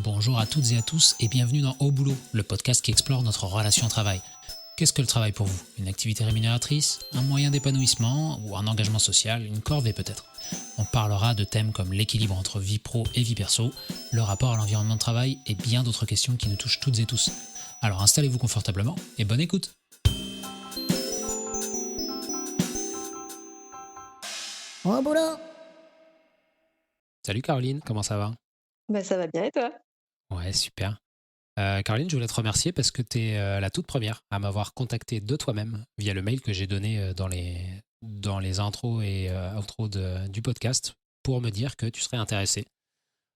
Bonjour à toutes et à tous et bienvenue dans Au Boulot, le podcast qui explore notre relation au travail. Qu'est-ce que le travail pour vous? Une activité rémunératrice? Un moyen d'épanouissement? Ou un engagement social? Une corvée peut-être? On parlera de thèmes comme l'équilibre entre vie pro et vie perso, le rapport à l'environnement de travail et bien d'autres questions qui nous touchent toutes et tous. Alors installez-vous confortablement et bonne écoute! Au boulot! Salut Caroline, comment ça va? Bah, ça va bien et toi? Ouais, super. Caroline, je voulais te remercier parce que tu es la toute première à m'avoir contacté de toi-même via le mail que j'ai donné dans les intros et outros du podcast pour me dire que tu serais intéressée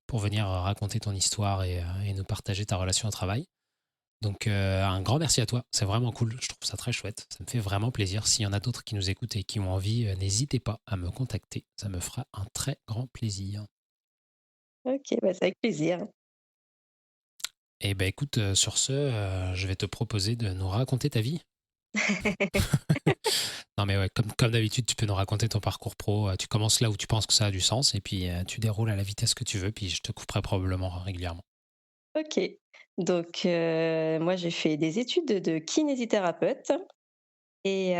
pour venir raconter ton histoire et nous partager ta relation au travail. Donc un grand merci à toi, c'est vraiment cool, je trouve ça très chouette, ça me fait vraiment plaisir. S'il y en a d'autres qui nous écoutent et qui ont envie, n'hésitez pas à me contacter, ça me fera un très grand plaisir. OK, bah, c'est avec plaisir. Et ben écoute, sur ce, je vais te proposer de nous raconter ta vie. Non mais ouais, comme d'habitude, tu peux nous raconter ton parcours pro. Tu commences là où tu penses que ça a du sens et puis tu déroules à la vitesse que tu veux, puis je te couperai probablement régulièrement. OK. Donc moi j'ai fait des études de kinésithérapeute et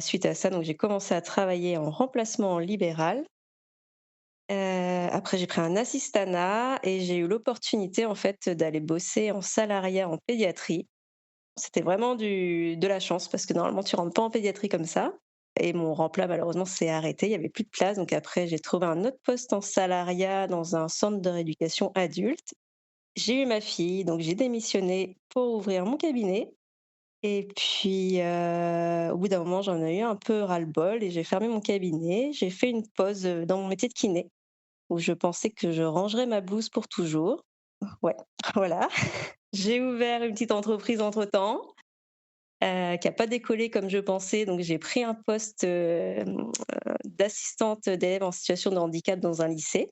suite à ça, donc j'ai commencé à travailler en remplacement libéral. Après j'ai pris un assistanat et j'ai eu l'opportunité en fait d'aller bosser en salariat en pédiatrie. C'était vraiment du de la chance parce que normalement tu rentres pas en pédiatrie comme ça et mon remplace malheureusement s'est arrêté, il y avait plus de place donc après j'ai trouvé un autre poste en salariat dans un centre de rééducation adulte. J'ai eu ma fille donc j'ai démissionné pour ouvrir mon cabinet et puis, au bout d'un moment j'en ai eu un peu ras-le-bol et j'ai fermé mon cabinet. J'ai fait une pause, dans mon métier de kiné où je pensais que je rangerais ma blouse pour toujours. Ouais, voilà. J'ai ouvert une petite entreprise entre-temps. Qui a pas décollé comme je pensais, donc j'ai pris un poste, d'assistante d'élèves en situation de handicap dans un lycée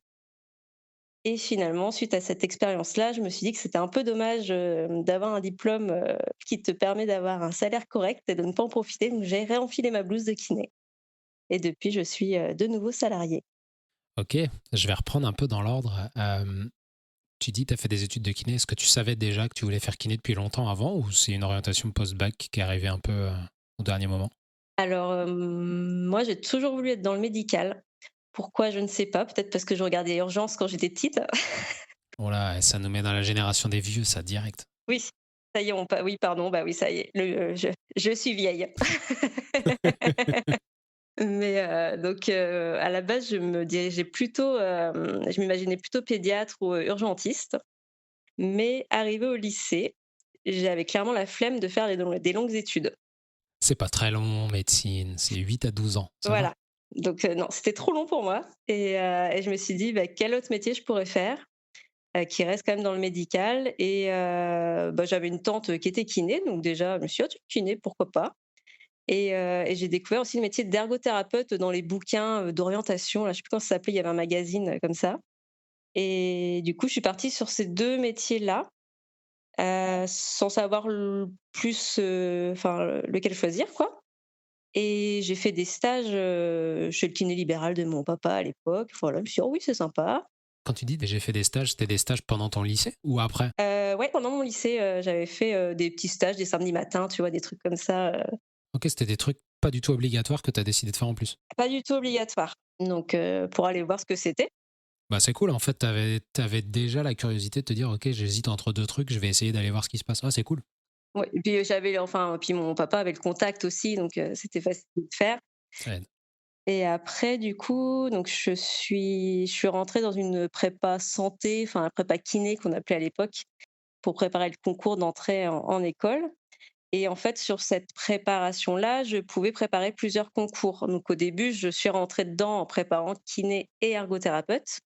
et finalement, suite à cette expérience-là, je me suis dit que c'était un peu dommage, d'avoir un diplôme, qui te permet d'avoir un salaire correct et de ne pas en profiter, donc j'ai réenfilé ma blouse de kiné et depuis je suis, de nouveau salariée. Ok, je vais reprendre un peu dans l'ordre. Tu dis que tu as fait des études de kiné. Est-ce que tu savais déjà que tu voulais faire kiné depuis longtemps avant ou c'est une orientation post-bac qui est arrivée un peu au dernier moment? Alors, moi j'ai toujours voulu être dans le médical. Pourquoi? Je ne sais pas, peut-être parce que je regardais Urgence quand j'étais petite. Oh là, ça nous met dans la génération des vieux, ça, direct. Oui, ça y est, on pa oui, pardon, bah oui, ça y est, je suis vieille. Mais donc à la base, je me dirigeais plutôt, je m'imaginais plutôt pédiatre ou urgentiste. Mais arrivée au lycée, j'avais clairement la flemme de faire des longues études. C'est pas très long, médecine, c'est 8 à 12 ans, ça va? Voilà, donc non, c'était trop long pour moi et je me suis dit: «Bah, quel autre métier je pourrais faire?» Qui reste quand même dans le médical et bah, j'avais une tante qui était kiné, donc déjà, je me suis dit: «Ah tiens, kiné, pourquoi pas?» Et j'ai découvert aussi le métier d'ergothérapeute dans les bouquins, d'orientation, là, je sais plus comment ça s'appelait, il y avait un magazine, comme ça et du coup, je suis partie sur ces 2 métiers-là, sans savoir plus, enfin, lequel choisir, quoi et j'ai fait des stages, chez le kiné libéral de mon papa à l'époque. Voilà, je me suis dit: «Oh oui, c'est sympa». Quand tu dis j'ai fait des stages, c'était des stages pendant ton lycée ou après? Ouais, pendant mon lycée, j'avais fait, des petits stages des samedis matins, tu vois? Des trucs comme ça, Ok, c'était des trucs pas du tout obligatoires que tu as décidé de faire en plus. pas du tout obligatoires, donc pour aller voir ce que c'était. Bah c'est cool, en fait, t'avais déjà la curiosité de te dire, ok, j'hésite entre deux trucs, je vais essayer d'aller voir ce qui se passe. Ah, c'est cool. Ouais et puis, j'avais enfin, puis mon papa avait le contact aussi, donc c'était facile de faire Ça aide. et après du coup, donc je suis rentrée dans une prépa santé, enfin, un prépa kiné qu'on appelait à l'époque, pour préparer le concours d'entrée en école et en fait, sur cette préparation-là, je pouvais préparer plusieurs concours. Donc au début, je suis rentrée dedans en préparant kiné et ergothérapeute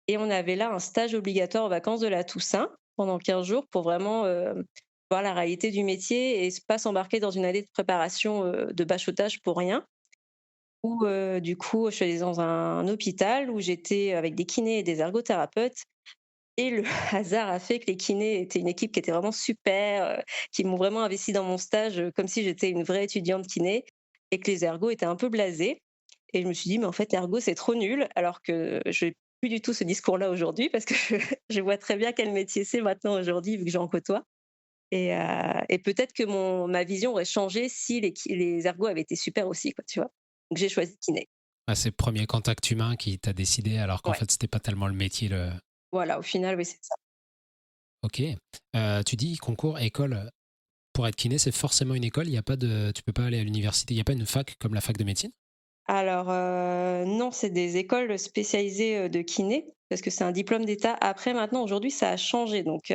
et on avait là un stage obligatoire aux vacances de la Toussaint pendant 15 jours pour vraiment, voir la réalité du métier et pas s'embarquer dans une année de préparation, de bachotage pour rien. Où, du coup, je suis allée dans un hôpital où j'étais avec des kinés et des ergothérapeutes et le hasard a fait que les kinés étaient une équipe qui était vraiment super, qui m'ont vraiment investie dans mon stage, comme si j'étais une vraie étudiante kiné et que les ergos étaient un peu blasés et je me suis dit: «Mais en fait, ergo, c'est trop nul», alors que j'ai plus du tout ce discours-là aujourd'hui parce que je vois très bien quel métier c'est maintenant aujourd'hui vu que j'en côtoie et peut-être que ma vision aurait changé si les ergos avaient été super aussi, quoi, tu vois? Donc j'ai choisi kiné. Ah, c'est le premier contact humain qui t'a décidé, alors qu'en Ouais, fait, c'était pas tellement le métier. voilà, au final, oui, c'est ça. Ok. Tu dis concours, école. Pour être kiné, c'est forcément une école. Il y a pas de, tu peux pas aller à l'université. Il n'y a pas une fac comme la fac de médecine. Alors, non, c'est des écoles spécialisées, de kiné parce que c'est un diplôme d'État. Après maintenant, aujourd'hui, ça a changé donc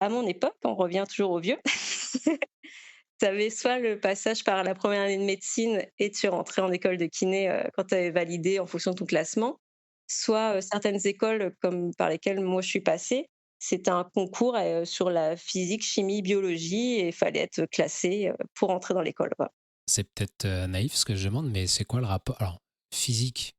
à mon époque, on revient toujours au vieux, tu avais soit le passage par la première année de médecine et tu rentrais en école de kiné, quand tu avais validé en fonction de ton classement, soit, certaines écoles comme par lesquelles moi je suis passée, c'était un concours, sur la physique, chimie, biologie et il fallait être classé, pour entrer dans l'école, quoi. C'est peut-être naïf ce que je demande, mais c'est quoi le rapport? Alors, physique,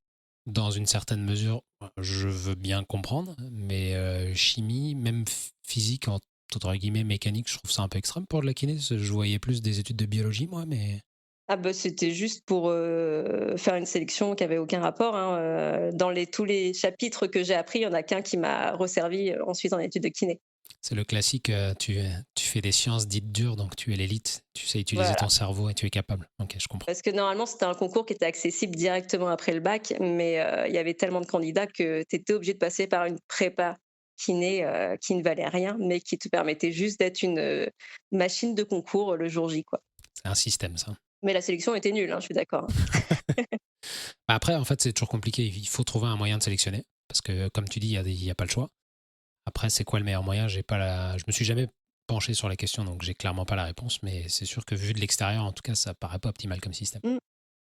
dans une certaine mesure, je veux bien comprendre, mais chimie, même physique, entre guillemets, mécanique, je trouve ça un peu extrême pour de la kiné. Je voyais plus des études de biologie, moi, mais Ah bah, c'était juste pour, faire une sélection qui avait aucun rapport, hein, dans tous les chapitres que j'ai appris, il y en a qu'un qui m'a resservi, ensuite en études de kiné. c'est le classique. Tu fais des sciences dites dures, donc tu es l'élite. Tu sais utiliser ton Voilà. cerveau et tu es capable. Ok, je comprends. Parce que normalement, c'était un concours qui était accessible directement après le bac, mais il y avait tellement de candidats que tu étais obligé de passer par une prépa kiné, qui ne valait rien, mais qui te permettait juste d'être une, machine de concours, le jour J, quoi. C'est un système, ça. Mais la sélection était nulle, hein, je suis d'accord, hein. Après, en fait, c'est toujours compliqué. Il faut trouver un moyen de sélectionner. Parce que, comme tu dis, il y a pas le choix. Après, c'est quoi le meilleur moyen? Je me suis jamais penché sur la question, donc j'ai clairement pas la réponse. Mais c'est sûr que vu de l'extérieur, en tout cas, ça paraît pas optimal comme système. Mmh.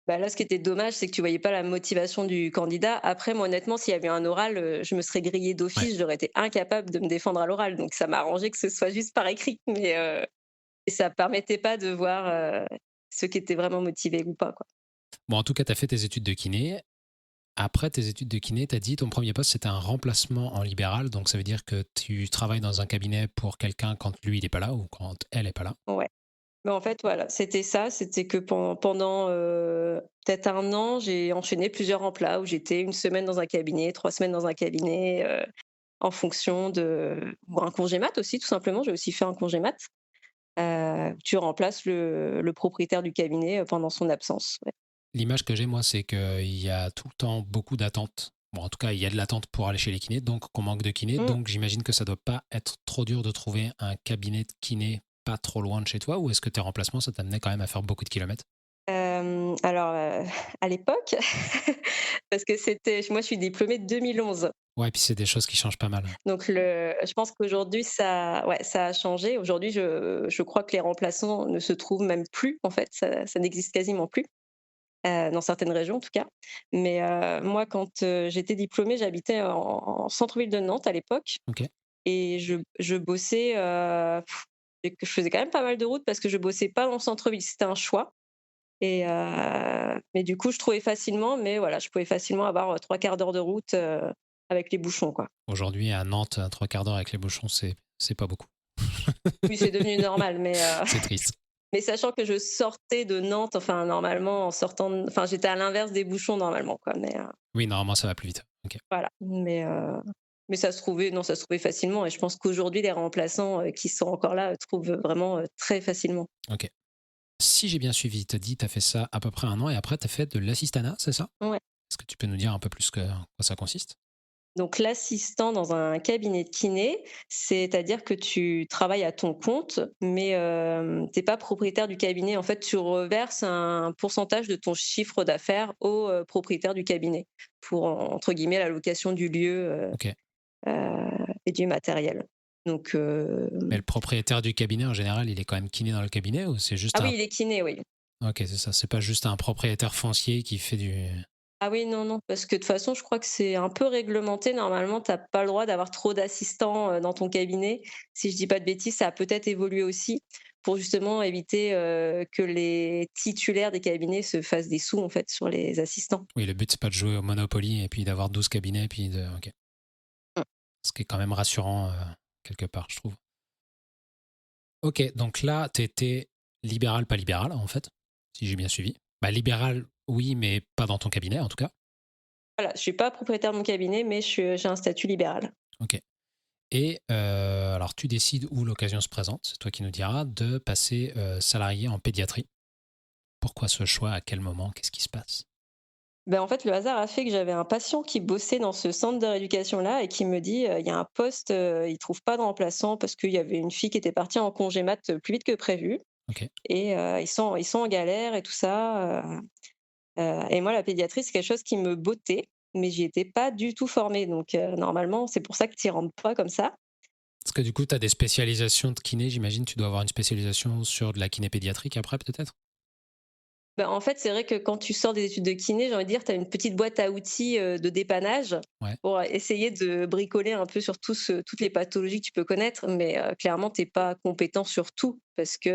Bah, là, ce qui était dommage, c'est que tu voyais pas la motivation du candidat. Après, moi, honnêtement, s'il y avait eu un oral, je me serais grillée Ouais, d'office, j'aurais été incapable de me défendre à l'oral, donc ça m'a arrangé que ce soit juste par écrit, mais ça permettait pas de voir, ceux qui étaient vraiment motivés ou pas, quoi. bon, en tout cas, tu as fait tes études de kiné. Après tes études de kiné, tu as dit ton premier poste, c'était un remplacement en libéral. Donc, ça veut dire que tu travailles dans un cabinet pour quelqu'un quand lui, il n'est pas là ou quand elle n'est pas là. Ouais. Mais en fait, voilà, c'était ça, c'était que pendant, peut-être 1 an, j'ai enchaîné plusieurs emplois où j'étais 1 semaine dans un cabinet, 3 semaines dans un cabinet, en fonction ou un congé mat aussi, tout simplement. J'ai aussi fait un congé mat. Tu remplaces le propriétaire du cabinet, pendant son absence, ouais. L'image que j'ai, moi, c'est qu'il y a tout le temps beaucoup d'attentes. Bon, en tout cas, il y a de l'attente pour aller chez les kinés, donc qu'on manque de kinés. Mmh. Donc, j'imagine que ça doit pas être trop dur de trouver un cabinet de kiné pas trop loin de chez toi, ou est-ce que tes remplacements, ça t'amenait quand même à faire beaucoup de kilomètres? Alors, à l'époque, parce que moi je suis diplômée de 2011, Ouais, puis c'est des choses qui changent pas mal. donc je pense qu'aujourd'hui ça ouais, ça a changé. Aujourd'hui, je crois que les remplaçants ne se trouvent même plus, en fait, ça n'existe quasiment plus, dans certaines régions en tout cas. Mais, moi quand, j'étais diplômée, j'habitais en centre-ville de Nantes à l'époque Ok. et je bossais, et que je faisais quand même pas mal de routes parce que je bossais pas dans le centre-ville, c'était un choix. Mais du coup, je trouvais facilement, mais voilà, je pouvais facilement avoir, 3/4 d'heure de route, avec les bouchons, quoi. Aujourd'hui, à Nantes, à 3/4 d'heure avec les bouchons, c'est pas beaucoup. Oui, c'est devenu normal, C'est triste. mais sachant que je sortais de Nantes, enfin, normalement, enfin, j'étais à l'inverse des bouchons normalement, quoi, mais Oui, normalement, ça va plus vite. Ok. voilà. Mais ça se trouvait non, ça se trouvait facilement et je pense qu'aujourd'hui, les remplaçants, qui sont encore là, trouvent vraiment, très facilement. Ok. Si j'ai bien suivi, tu as dit, tu as fait ça à peu près 1 an et après, tu as fait de l'assistanat, c'est ça? Ouais. Est-ce que tu peux nous dire un peu plus en quoi ça consiste? Donc l'assistant dans un cabinet de kiné, c'est-à-dire que tu travailles à ton compte, mais tu es pas propriétaire du cabinet. En fait, tu reverses un pourcentage de ton chiffre d'affaires au, propriétaire du cabinet pour, entre guillemets, «la location du lieu, Ok. et du matériel». Donc Mais le propriétaire du cabinet, en général, il est quand même kiné dans le cabinet ou c'est juste ah un... oui, il est kiné, oui. Ok, c'est ça. C'est pas juste un propriétaire foncier qui fait du... Ah oui, non, non, parce que de toute façon, je crois que c'est un peu réglementé. Normalement, tu as pas le droit d'avoir trop d'assistants, dans ton cabinet. Si je dis pas de bêtises, ça a peut-être évolué aussi pour justement éviter, que les titulaires des cabinets se fassent des sous, en fait, sur les assistants. Oui, le but, c'est pas de jouer au Monopoly et puis d'avoir 12 cabinets, puis de... Ok. Mmh. Ce qui est quand même rassurant, quelque part, je trouve. Ok, donc là, tu étais libéral, pas libéral, en fait, si j'ai bien suivi. Bah, libéral, oui, mais pas dans ton cabinet, en tout cas. Voilà, je suis pas propriétaire de mon cabinet, mais j'ai un statut libéral. Ok. Et alors, tu décides où l'occasion se présente, c'est toi qui nous diras, de passer salarié en pédiatrie. Pourquoi ce choix? À quel moment? Qu'est-ce qui se passe? Ben, en fait, le hasard a fait que j'avais un patient qui bossait dans ce centre de rééducation-là et qui me dit, «Il y a un poste, ils trouvent pas de remplaçant parce qu'il y avait une fille qui était partie en congé mat, plus vite que prévu Ok. et ils sont en galère et tout ça», et moi la pédiatrie, c'est quelque chose qui me bottait, mais j'y étais pas du tout formée donc normalement, c'est pour ça que tu y rentres pas comme ça. Parce que du coup, tu as des spécialisations de kiné, j'imagine, tu dois avoir une spécialisation sur de la kiné pédiatrique après, peut-être? Bah, en fait, c'est vrai que quand tu sors des études de kiné, j'ai envie de dire, tu as une petite boîte à outils, de dépannage Ouais. pour essayer de bricoler un peu sur toutes les pathologies que tu peux connaître, mais clairement, tu es pas compétent sur tout parce qu'il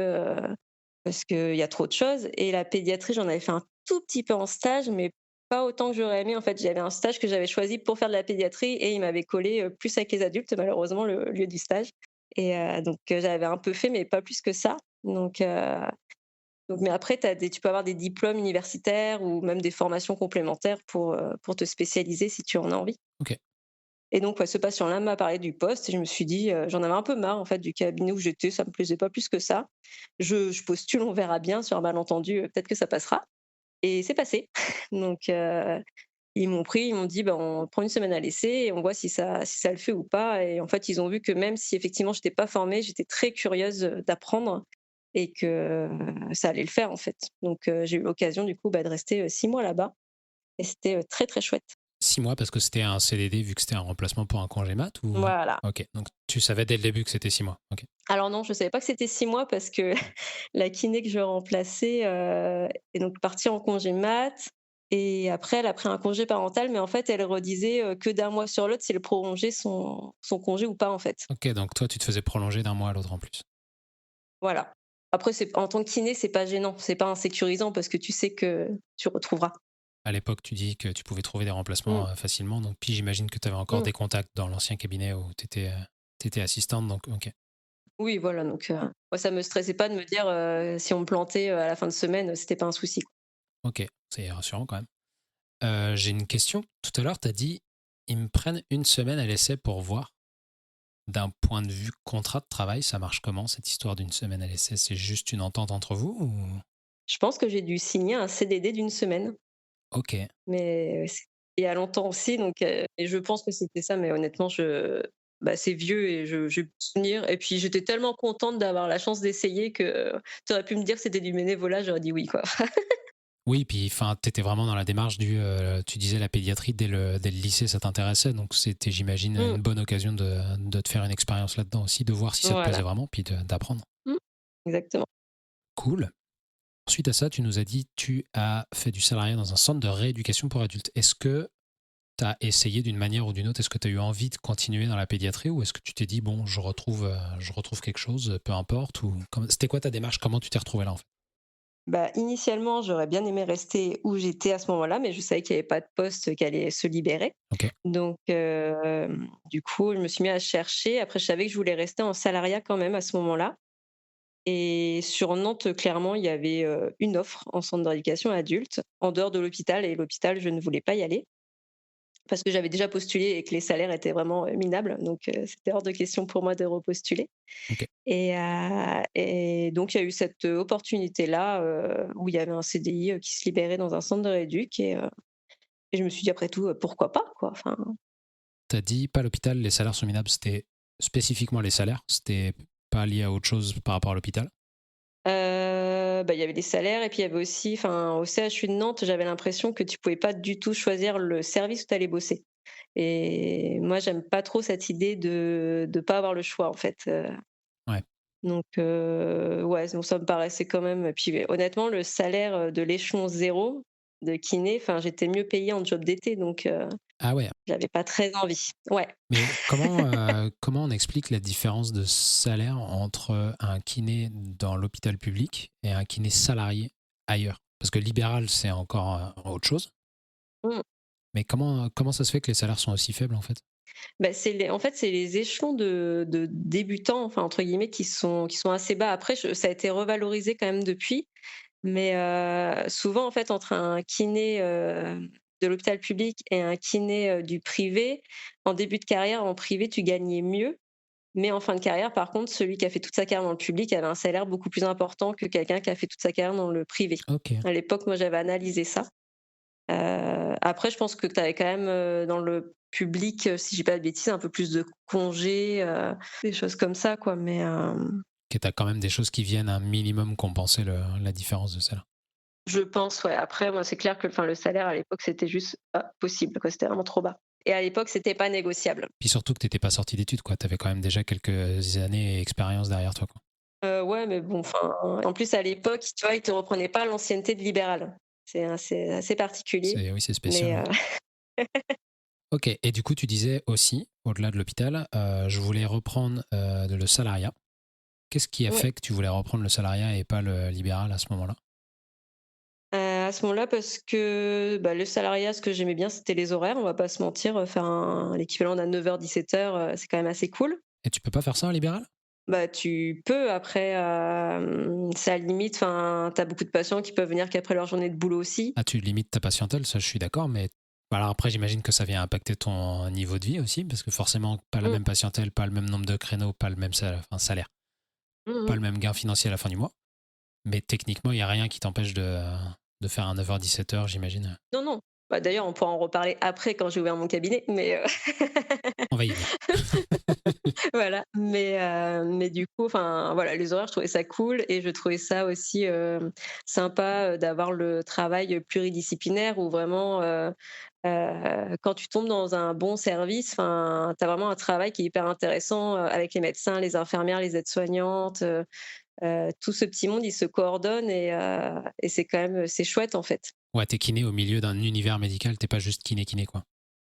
y a trop de choses et la pédiatrie, j'en avais fait un tout petit peu en stage, mais pas autant que j'aurais aimé. En fait, j'avais un stage que j'avais choisi pour faire de la pédiatrie et il m'avait collé, plus avec les adultes, malheureusement, le lieu du stage et donc j'avais un peu fait, mais pas plus que ça. Donc mais après tu peux avoir des diplômes universitaires ou même des formations complémentaires pour te spécialiser si tu en as envie. Ok. Et donc ouais, ce patient-là m'a parlé du poste et je me suis dit, j'en avais un peu marre en fait du cabinet où j'étais, ça me plaisait pas plus que ça. Je postule, on verra bien sur un malentendu, peut-être que ça passera et c'est passé. Donc ils m'ont pris, ils m'ont dit: «Bah, on prend une semaine à l'essai et on voit si ça le fait ou pas» et en fait, ils ont vu que même si effectivement j'étais pas formée, j'étais très curieuse, d'apprendre et que ça allait le faire, en fait. Donc j'ai eu l'occasion du coup, bah, de rester, 6 mois là-bas et c'était, très, très chouette. 6 mois parce que c'était un CDD vu que c'était un remplacement pour un congé mat ou... Voilà. Ok, donc tu savais dès le début que c'était 6 mois. Ok. Alors non, je savais pas que c'était 6 mois parce que la kiné que je remplaçais, est donc partie en congé mat et après elle a pris un congé parental, mais en fait, elle redisait, que d'un mois sur l'autre si elle prolongeait son congé ou pas, en fait. Ok, donc toi, tu te faisais prolonger d'un mois à l'autre en plus. Voilà. Après c'est en tant que kiné, c'est pas gênant, c'est pas insécurisant parce que tu sais que tu retrouveras. À l'époque, tu dis que tu pouvais trouver des remplacements Mmh, facilement, donc puis j'imagine que tu avais encore mmh. des contacts dans l'ancien cabinet où tu étais assistante, donc ok. Oui, voilà, donc moi ça me stressait pas de me dire, si on me plantait, à la fin de semaine, c'était pas un souci. Ok, c'est rassurant quand même. J'ai une question. Tout à l'heure, tu as dit, ils me prennent une semaine à l'essai pour voir. D'un point de vue contrat de travail, ça marche comment cette histoire d'une semaine à l'essai? C'est juste une entente entre vous ou... Je pense que j'ai dû signer un CDD d'une semaine, Ok. mais c'est il y a longtemps aussi donc et je pense que c'était ça, mais honnêtement c'est vieux et je j'ai plus de souvenir et puis j'étais tellement contente d'avoir la chance d'essayer que tu aurais pu me dire que c'était du bénévolat, j'aurais dit oui, quoi. Oui, puis enfin, tu étais vraiment dans la démarche du... tu disais la pédiatrie dès le lycée, ça t'intéressait, donc c'était, j'imagine, Mmh, une bonne occasion de te faire une expérience là-dedans aussi, de voir si ça te plaisait voilà. vraiment, puis d'apprendre. Mmh, exactement. Cool. Suite à ça, tu nous as dit tu as fait du salariat dans un centre de rééducation pour adultes. Est-ce que tu as essayé d'une manière ou d'une autre? Est-ce que tu as eu envie de continuer dans la pédiatrie ou est-ce que tu t'es dit, bon, je retrouve quelque chose, peu importe ou c'était quoi ta démarche? Comment tu t'es retrouvé là en fait? Bah, initialement, j'aurais bien aimé rester où j'étais à ce moment-là, mais je savais qu'il y avait pas de poste qui allait se libérer. Ok. Donc du coup, je me suis mis à chercher. Après, je savais que je voulais rester en salariat quand même à ce moment-là et sur Nantes, clairement, il y avait, une offre en centre d'éducation adulte, en dehors de l'hôpital et l'hôpital, je ne voulais pas y aller parce que j'avais déjà postulé et que les salaires étaient vraiment, minables. Donc c'était hors de question pour moi de repostuler. Ok. Et donc il y a eu cette, opportunité-là, où il y avait un CDI, qui se libérait dans un centre de rééduc et je me suis dit: «Après tout, pourquoi pas, quoi?» Enfin, T'as dit pas l'hôpital, les salaires sont minables. C'était spécifiquement les salaires. C'était pas lié à autre chose par rapport à l'hôpital. bah, il y avait les salaires et puis il y avait aussi enfin, au CHU de Nantes, j'avais l'impression que tu pouvais pas du tout choisir le service où tu allais bosser et moi, j'aime pas trop cette idée de pas avoir le choix, en fait, Ouais. donc ouais, donc ça me paraissait quand même et puis honnêtement, le salaire, de l'échelon zéro de kiné, enfin, j'étais mieux payée en job d'été donc Ah ouais. j'avais pas très envie. Ouais. Mais comment on explique la différence de salaire entre un kiné dans l'hôpital public et un kiné salarié ailleurs? Parce que libéral, c'est encore autre chose. Mmh. Mais comment ça se fait que les salaires sont aussi faibles en fait? Bah, c'est les échelons de «débutants», enfin, entre guillemets, qui sont assez bas. Après ça a été revalorisé quand même depuis, mais souvent, en fait, entre un kiné, de l'hôpital public et un kiné, du privé, en début de carrière, en privé, tu gagnais mieux. Mais en fin de carrière, par contre, celui qui a fait toute sa carrière dans le public avait un salaire beaucoup plus important que quelqu'un qui a fait toute sa carrière dans le privé. Ok. À l'époque, moi, j'avais analysé ça. Après, je pense que tu avais quand même, dans le public, si je dis pas de bêtises, un peu plus de congés, des choses comme ça, quoi. Mais, Que tu as quand même des choses qui viennent un minimum compenser la différence de salaire. je pense, ouais. Après, moi, c'est clair que, enfin, le salaire à l'époque, c'était juste pas possible, quoi. C'était vraiment trop bas. Et à l'époque, c'était pas négociable. Puis surtout que tu n'étais pas sorti d'études, quoi. Tu avais quand même déjà quelques années et expérience derrière toi, quoi. Ouais, mais bon, enfin, en plus, à l'époque, tu vois, ils te reprenaient pas l'ancienneté de libéral. C'est assez particulier, Oui, c'est spécial. mais, Ouais. Ok, et du coup, tu disais aussi, au-delà de l'hôpital, je voulais reprendre le salariat. Qu'est-ce qui a ouais. fait que tu voulais reprendre le salariat et pas le libéral à ce moment-là? À ce moment-là, parce que, bah, le salariat, ce que j'aimais bien, c'était les horaires, on va pas se mentir, faire l'équivalent d'un 9h-17h, c'est quand même assez cool. Et tu peux pas faire ça en libéral? Bah, tu peux après, c'est à la limite, enfin, tu as beaucoup de patients qui peuvent venir qu'après leur journée de boulot aussi. Ah, tu limites ta patientèle, ça je suis d'accord, mais alors après j'imagine que ça vient impacter ton niveau de vie aussi, parce que forcément pas la Mmh. même patientèle, pas le même nombre de créneaux, pas le même salaire, Mmh pas mh. le même gain financier à la fin du mois. Mais techniquement, il n'y a rien qui t'empêche de faire un 9h-17h, j'imagine. Non, non. Bah, d'ailleurs, on pourra en reparler après quand j'ai ouvert mon cabinet, mais, On va y venir. voilà. Mais du coup, enfin, voilà, les horaires, je trouvais ça cool et je trouvais ça aussi, sympa, d'avoir le travail pluridisciplinaire où vraiment, quand tu tombes dans un bon service, enfin, tu as vraiment un travail qui est hyper intéressant, avec les médecins, les infirmières, les aides-soignantes, tout ce petit monde, il se coordonne et c'est quand même, c'est chouette, en fait. Ouais, t'es kiné au milieu d'un univers médical, t'es pas juste kiné, quoi.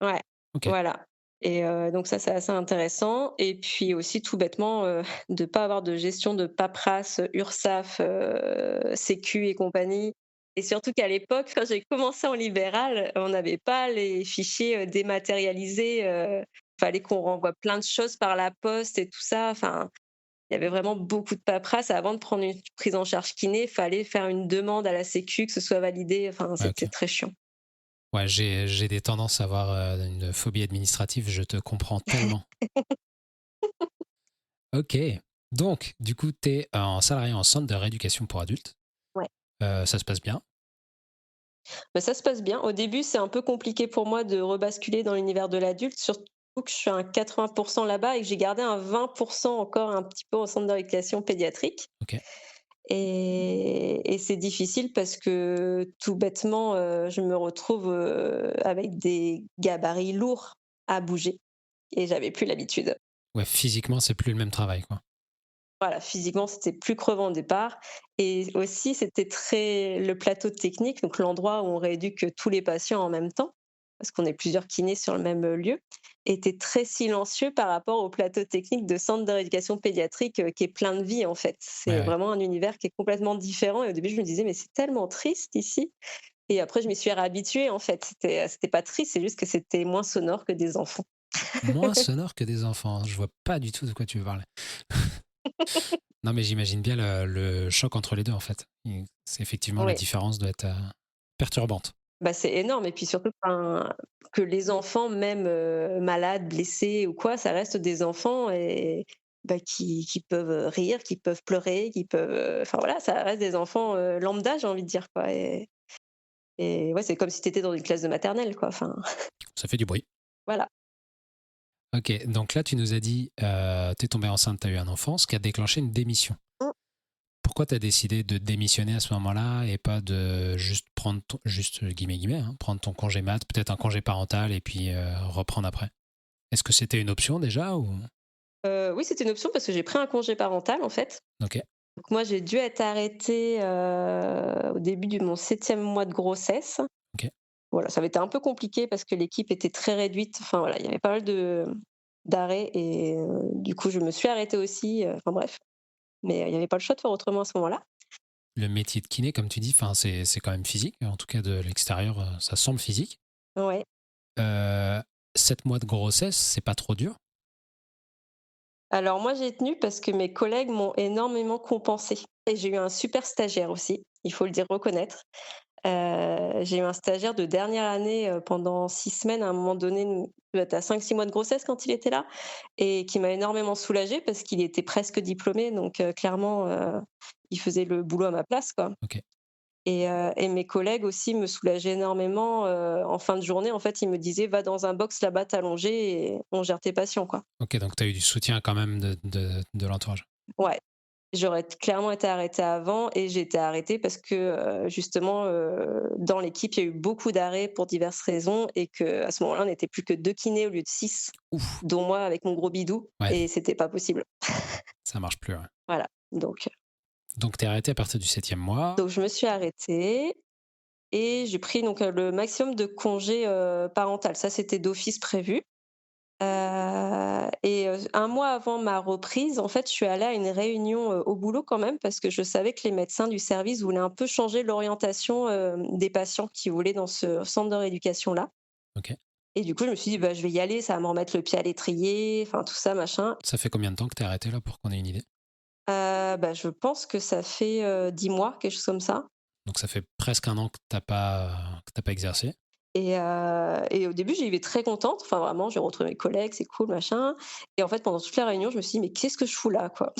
Ouais, Ok. voilà. Et donc ça, c'est assez intéressant et puis aussi tout bêtement, de pas avoir de gestion de paperasse, Urssaf, Sécu et compagnie et surtout qu'à l'époque, quand j'ai commencé en libéral, on n'avait pas les fichiers, dématérialisés, fallait qu'on renvoie plein de choses par la poste et tout ça. Enfin, il y avait vraiment beaucoup de paperasse. Avant de prendre une prise en charge kiné, fallait faire une demande à la Sécu, que ce soit validé. Enfin, Ouais, c'était ok. très chiant. Ouais, j'ai des tendances à avoir une phobie administrative, je te comprends tellement. Ok. Donc, du coup, t'es en salarié en centre de rééducation pour adultes. Ouais. Ça se passe bien. Bah, ça se passe bien. Au début, c'est un peu compliqué pour moi de rebasculer dans l'univers de l'adulte, surtout que je suis à un 80 là-bas et que j'ai gardé un 20 encore un petit peu au centre de rééducation pédiatrique. Ok. Et c'est difficile parce que tout bêtement, je me retrouve, avec des gabarits lourds à bouger et j'avais plus l'habitude. Ouais, physiquement, c'est plus le même travail, quoi. Voilà, physiquement, c'était plus crevant au départ et aussi c'était très le plateau technique, donc l'endroit où on rééduque tous les patients en même temps, parce qu'on est plusieurs kinés sur le même, lieu, était très silencieux par rapport au plateau technique de centre de rééducation pédiatrique, qui est plein de vie, en fait. Ouais, C'est ouais. vraiment un univers qui est complètement différent et au début, je me disais: «Mais c'est tellement triste ici» et après je m'y suis réhabituée, en fait. C'était pas triste, c'est juste que c'était moins sonore que des enfants. Moins sonore que des enfants. Je vois pas du tout de quoi tu veux parler. Non, mais j'imagine bien le choc entre les deux, en fait. C'est effectivement la Oui. différence doit être perturbante. Bah, c'est énorme et puis surtout, enfin, que les enfants même, malades, blessés ou quoi, ça reste des enfants et bah, qui peuvent, rire, qui peuvent pleurer, qui peuvent, enfin voilà, ça reste des enfants, lambda, j'ai envie de dire quoi et ouais, c'est comme si tu étais dans une classe de maternelle quoi, enfin Ça fait du bruit. voilà. Ok, donc là, tu nous as dit, t'es tombée enceinte, t'as eu un enfant, ce qui a déclenché une démission. Mmh. Pourquoi t'as décidé de démissionner à ce moment-là et pas de juste prendre juste guillemets, hein, prendre ton congé mat, peut-être un congé parental et puis reprendre après? Est-ce que c'était une option déjà ou... Oui, c'était une option parce que j'ai pris un congé parental en fait. Ok, Donc moi, j'ai dû être arrêtée, au début de mon 7e mois de grossesse. ok. Voilà, ça avait été un peu compliqué parce que l'équipe était très réduite. Enfin voilà, il y avait pas mal d'arrêts et du coup, je me suis arrêtée aussi, enfin bref. Mais il y avait pas le choix de faire autrement à ce moment-là. Le métier de kiné, comme tu dis, c'est quand même physique. En tout cas, de l'extérieur, ça semble physique. Ouais. Euh, 7 mois de grossesse, c'est pas trop dur. Alors moi, j'ai tenu parce que mes collègues m'ont énormément compensée et j'ai eu un super stagiaire aussi, il faut le dire, reconnaître. J'ai eu un stagiaire de dernière année, pendant 6 semaines à un moment donné, il devait être à 5-6 mois de grossesse quand il était là et qui m'a énormément soulagée parce qu'il était presque diplômé donc clairement, il faisait le boulot à ma place, quoi. OK. Et mes collègues aussi me soulageaient énormément, en fin de journée. En fait, ils me disaient: «Va dans un box là-bas t'allonger et on gère tes patients», quoi. OK, donc tu as eu du soutien quand même de l'entourage. Ouais, j'aurais clairement été arrêtée avant et j'ai été arrêtée parce que, justement, dans l'équipe, il y a eu beaucoup d'arrêts pour diverses raisons et qu'à ce moment-là, on n'était plus que 2 kinés au lieu de 6, Ouf! dont moi avec mon gros bidou Ouais, et c'était pas possible. ça marche plus, ouais. Voilà, donc Donc tu es arrêté à partir du 7e mois. je me suis arrêtée et j'ai pris donc, le maximum de congés, parental. Ça, c'était d'office prévu. 1 mois avant ma reprise, en fait, je suis allée à une réunion, au boulot quand même parce que je savais que les médecins du service voulaient un peu changer l'orientation, des patients qui voulaient dans ce centre de rééducation-là OK. et du coup, je me suis dit: «Bah, je vais y aller, ça va me remettre le pied à l'étrier», enfin tout ça machin. Ça fait combien de temps que tu es arrêté là pour qu'on ait une idée? Bah, je pense que ça fait, 10 mois, quelque chose comme ça Donc ça fait presque un an que tu pas exercé. et au début, j'y vais très contente, enfin vraiment, j'ai retrouvé mes collègues, c'est cool machin et en fait, pendant toute la réunion, je me suis dit: «Mais qu'est-ce que je fous là, quoi?»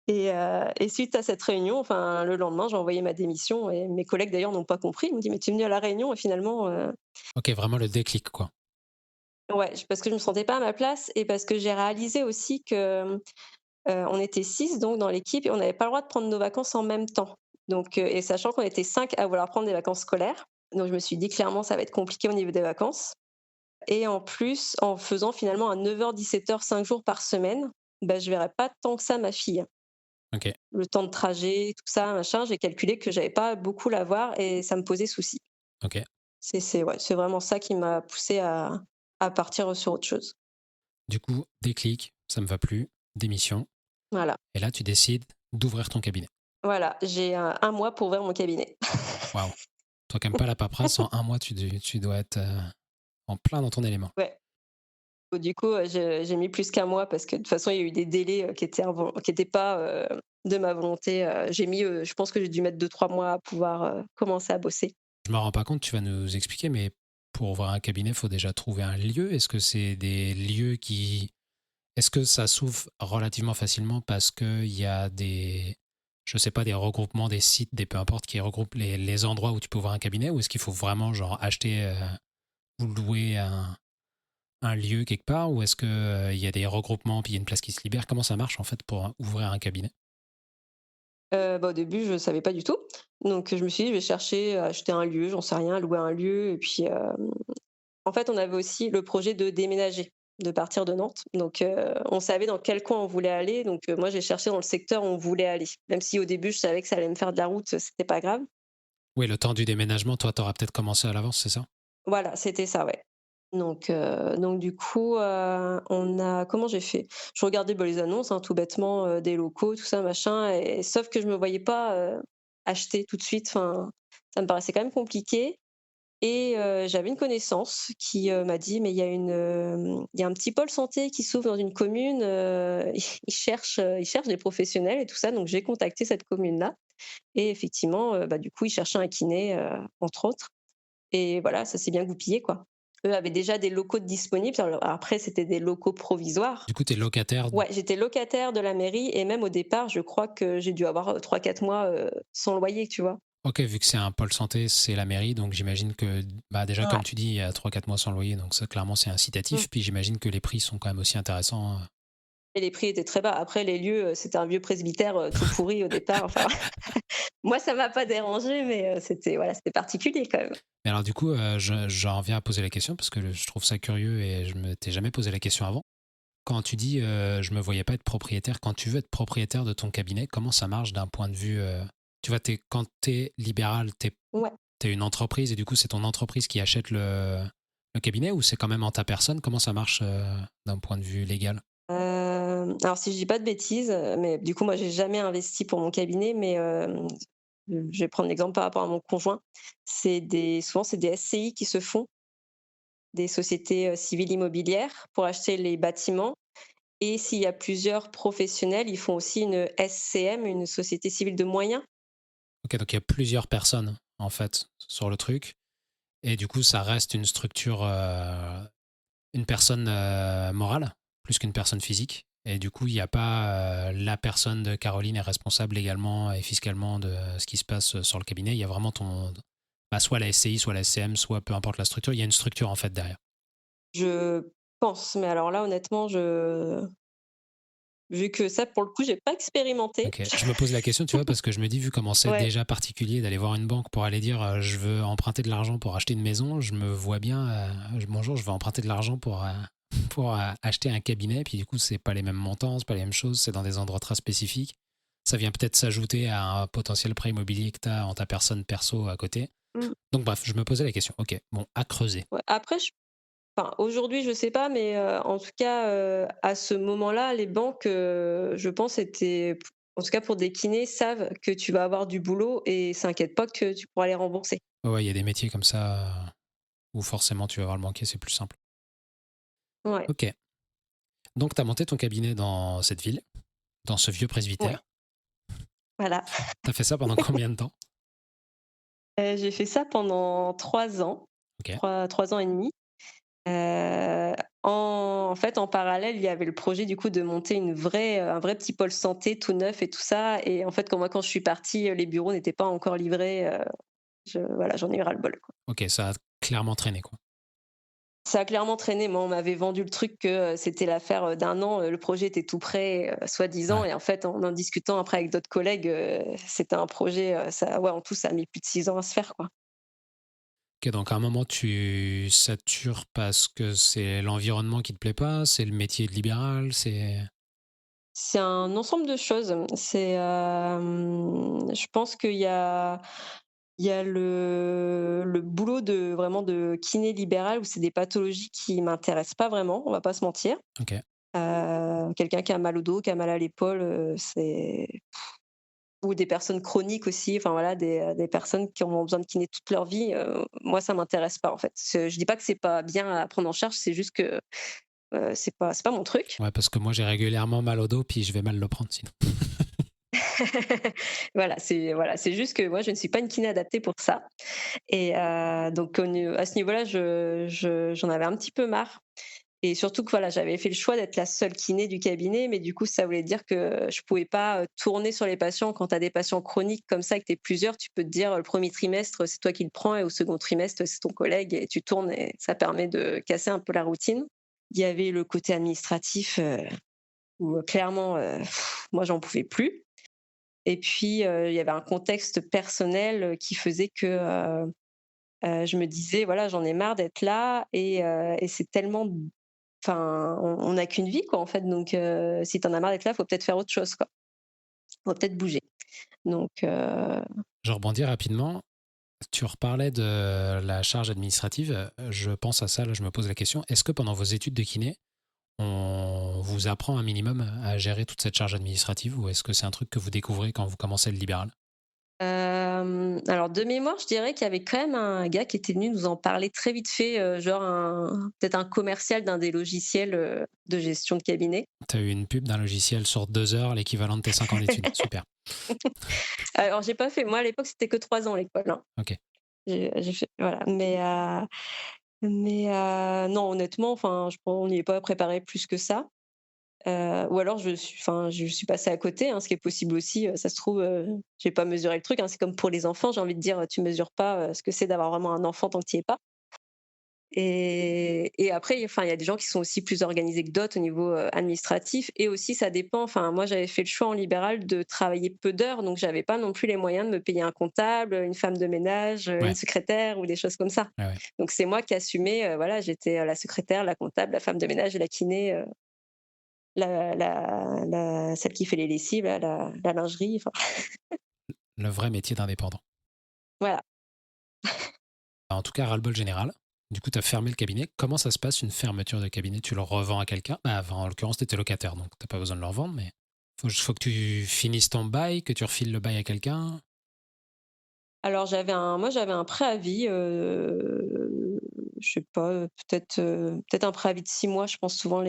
Et suite à cette réunion, enfin, le lendemain, j'ai envoyé ma démission et mes collègues d'ailleurs n'ont pas compris. Ils m'ont dit: «Mais tu es venue à la réunion?» et finalement, OK, vraiment le déclic, quoi. ouais, parce que je me sentais pas à ma place et parce que j'ai réalisé aussi que, on était 6 donc dans l'équipe et on n'avait pas le droit de prendre nos vacances en même temps. Donc et sachant qu'on était 5 à vouloir prendre des vacances scolaires, donc je me suis dit: «Clairement, ça va être compliqué au niveau des vacances» et en plus, en faisant finalement un 9h-17h 5 jours par semaine, bah, je verrais pas tant que ça ma fille. OK, Le temps de trajet, tout ça, machin, j'ai calculé que j'allais pas beaucoup la voir et ça me posait souci. OK. C'est ouais, c'est vraiment ça qui m'a poussée à partir sur autre chose. Du coup, déclic, ça me va plus, démission Voilà, et là tu décides d'ouvrir ton cabinet. voilà, j'ai un mois pour ouvrir mon cabinet. Waouh! Toi qui aimes pas la paperasse, en un mois tu dois être, en plein dans ton élément. Ouais. Du coup, j'ai mis plus qu'un mois parce que de toute façon, il y a eu des délais, qui étaient pas, de ma volonté, j'ai mis, je pense que j'ai dû mettre 2-3 mois à pouvoir, commencer à bosser. Je me rends pas compte, tu vas nous expliquer, mais pour ouvrir un cabinet, il faut déjà trouver un lieu. Est-ce que c'est des lieux qui est-ce que ça s'ouvre relativement facilement parce qu'il y a des, je sais pas, des regroupements, des sites, des peu importe, qui regroupent les endroits où tu peux ouvrir un cabinet, ou est-ce qu'il faut vraiment genre acheter ou louer un lieu quelque part, ou est-ce qu'il y a des regroupements puis il y a une place qui se libère? Comment ça marche en fait pour ouvrir un cabinet? Bah, au début, je savais pas du tout. Donc, je me suis dit: «Je vais chercher à acheter un lieu», j'en sais rien, louer un lieu et puis, en fait, on avait aussi le projet de déménager, de partir de Nantes. Donc, on savait dans quel coin on voulait aller. Donc, moi, j'ai cherché dans le secteur où on voulait aller. Même si au début, je savais que ça allait me faire de la route, c'était pas grave. Oui, le temps du déménagement, toi, t'auras peut-être commencé à l'avance, c'est ça? Voilà, c'était ça, ouais. Donc du coup, on a comment j'ai fait? Je regardais, bah, les annonces, hein, tout bêtement, des locaux, tout ça, machin et sauf que je me voyais pas, acheter tout de suite. Enfin, ça me paraissait quand même compliqué. Et j'avais une connaissance qui, m'a dit: «Mais il y a un petit pôle santé qui s'ouvre dans une commune, ils cherchent des professionnels et tout ça». Donc j'ai contacté cette commune-là et effectivement, bah, du coup, ils cherchaient un kiné, entre autres et voilà, ça s'est bien goupillé, quoi. Eux avaient déjà des locaux de disponibles, alors après c'était des locaux provisoires. Du coup, tu es locataire. Ouais, j'étais locataire de la mairie et même au départ, je crois que j'ai dû avoir, 3-4 mois, sans loyer, tu vois? Ok, vu que c'est un pôle santé, c'est la mairie, donc j'imagine que, bah déjà, Ouais. comme tu dis, il y a 3-4 mois sans loyer, donc ça, clairement, c'est Mmh. incitatif. Puis j'imagine que les prix sont quand même aussi intéressants. Et les prix étaient très bas. Après les lieux, c'était un vieux presbytère, tout pourri au départ, enfin moi ça m'a pas dérangé mais c'était voilà, c'était particulier quand même. Mais alors, du coup, j'en viens à poser la question parce que je trouve ça curieux et je me t'ai jamais posé la question avant. Quand tu dis je me voyais pas être propriétaire, quand tu veux être propriétaire de ton cabinet, comment ça marche d'un point de vue. Tu vois, quand tu es libéral, Ouais. t'es une entreprise et du coup, c'est ton entreprise qui achète le cabinet, ou c'est quand même en ta personne? Comment ça marche d'un point de vue légal? Alors si je dis pas de bêtises, mais du coup moi j'ai jamais investi pour mon cabinet mais je vais prendre l'exemple par rapport à mon conjoint. Souvent c'est des SCI qui se font, des sociétés, civiles immobilières pour acheter les bâtiments et s'il y a plusieurs professionnels, ils font aussi une SCM, une société civile de moyens. Ok, donc il y a plusieurs personnes en fait, sur le truc. Et du coup, ça reste une structure, une personne morale, plus qu'une personne physique. Et du coup, il n'y a pas la personne de Caroline est responsable légalement et fiscalement de ce qui se passe sur le cabinet. Il y a vraiment soit la SCI, soit la SCM, soit peu importe la structure. Il y a une structure en fait derrière. Je pense, mais alors là, honnêtement, vu que ça, pour le coup, j'ai pas expérimenté. Ok, je me pose la question, tu vois, parce que je me dis, vu comment c'est Ouais, déjà particulier d'aller voir une banque pour aller dire je veux emprunter de l'argent pour acheter une maison, je me vois bien, bonjour, je veux emprunter de l'argent pour acheter un cabinet, puis du coup, c'est pas les mêmes montants, c'est pas les mêmes choses, c'est dans des endroits très spécifiques. Ça vient peut-être s'ajouter à un potentiel prêt immobilier que tu as en ta personne perso à côté. mmh, Donc, bref, je me posais la question. Ok, bon, à creuser. ouais. Après, enfin, aujourd'hui, je sais pas, mais en tout cas, à ce moment-là, les banques, je pense, étaient en tout cas pour des kinés, savent que tu vas avoir du boulot et s'inquiètent pas que tu pourras les rembourser. Ouais, ouais, il y a des métiers comme ça où forcément tu vas voir le banquier, c'est plus simple. Ouais, Ok, donc tu as monté ton cabinet dans cette ville, dans ce vieux ouais, presbytère. voilà. T'as fait ça pendant combien de temps? J'ai fait ça pendant 3 ans, Ok. 3 ans et demi. Heu, en fait, en parallèle, il y avait le projet du coup de monter un vrai petit pôle santé tout neuf et tout ça et en fait, quand je suis partie, les bureaux n'étaient pas encore livrés, voilà, j'en ai eu ras-le-bol, quoi. Ok, ça a clairement traîné, quoi. Ça a clairement traîné. Moi, on m'avait vendu le truc que, c'était l'affaire, d'1 an, le projet était tout prêt, soi-disant Ouais. et en fait, en discutant après avec d'autres collègues, c'était un projet, ça ouais, en tout, ça a mis plus de 6 ans à se faire, quoi. Ok, donc à un moment, tu satures parce que c'est l'environnement qui te plaît pas, c'est le métier de libéral, c'est... C'est un ensemble de choses. Je pense il y a le boulot de vraiment de kiné libéral où c'est des pathologies qui m'intéressent pas vraiment, on va pas se mentir. Ok. Quelqu'un qui a mal au dos, qui a mal à l'épaule, c'est ou des personnes chroniques aussi, enfin voilà, des personnes qui ont besoin de kiné toute leur vie, moi ça m'intéresse pas en fait. Je dis pas que c'est pas bien à prendre en charge, c'est juste que, c'est pas mon truc. Ouais, parce que moi, j'ai régulièrement mal au dos, puis je vais mal le prendre sinon. Voilà, c'est juste que moi je ne suis pas une kiné adaptée pour ça et donc à ce niveau-là, j'en avais un petit peu marre et surtout que voilà, j'avais fait le choix d'être la seule kiné du cabinet, mais du coup, ça voulait dire que je pouvais pas, tourner sur les patients. Quand tu as des patients chroniques comme ça et que tu es plusieurs, tu peux te dire, le premier trimestre, c'est toi qui le prends et au second trimestre, c'est ton collègue et tu tournes et ça permet de casser un peu la routine. Il y avait le côté administratif, où clairement, moi j'en pouvais plus et puis, il y avait un contexte personnel, qui faisait que, je me disais: «Voilà, j'en ai marre d'être là et c'est tellement enfin, on n'a qu'une vie, quoi, en fait, donc si tu en as marre d'être là, faut peut-être faire autre chose, quoi. Faut peut-être bouger». Donc Je rebondis rapidement. Tu reparlais de la charge administrative. Je pense à ça, là, je me pose la question. Est-ce que pendant vos études de kiné, on vous apprend un minimum à gérer toute cette charge administrative ou est-ce que c'est un truc que vous découvrez quand vous commencez le libéral? alors de mémoire, je dirais qu'il y avait quand même un gars qui était venu nous en parler très vite fait, genre peut-être un commercial d'un des logiciels, de gestion de cabinet. Tu as eu une pub d'un logiciel sur 2 heures, l'équivalent de tes 5 ans d'études. Super. Alors j'ai pas fait moi à l'époque, c'était que 3 ans l'école, hein. Ok. J'ai fait voilà, non honnêtement, enfin je on n'y est pas préparé plus que ça. Ou alors je suis passée à côté, hein, ce qui est possible aussi, ça se trouve, j'ai pas mesuré le truc, hein. C'est comme pour les enfants, j'ai envie de dire, tu mesures pas, ce que c'est d'avoir vraiment un enfant tant que tu y es pas et après, enfin, il y a des gens qui sont aussi plus organisés que d'autres au niveau, administratif et aussi ça dépend, enfin, moi, j'avais fait le choix en libéral de travailler peu d'heures, donc j'avais pas non plus les moyens de me payer un comptable, une femme de ménage, une Ouais, secrétaire ou des choses comme ça. ouais, ouais. Donc c'est moi qui assumais, voilà, j'étais, la secrétaire, la comptable, la femme de ménage et la kiné, celle qui fait les lessives, là, la lingerie, enfin, Le vrai métier d'indépendant. voilà. En tout cas, ras-le-bol général. Du coup, tu as fermé le cabinet. Comment ça se passe une fermeture de cabinet? Tu le revends à quelqu'un? Bah, enfin, en l'occurrence, tu étais locataire, donc tu pas besoin de le revendre, mais faut que tu finisses ton bail, que tu refiles le bail à quelqu'un. Alors j'avais un préavis, je sais pas, peut-être un préavis de 6 mois, je pense souvent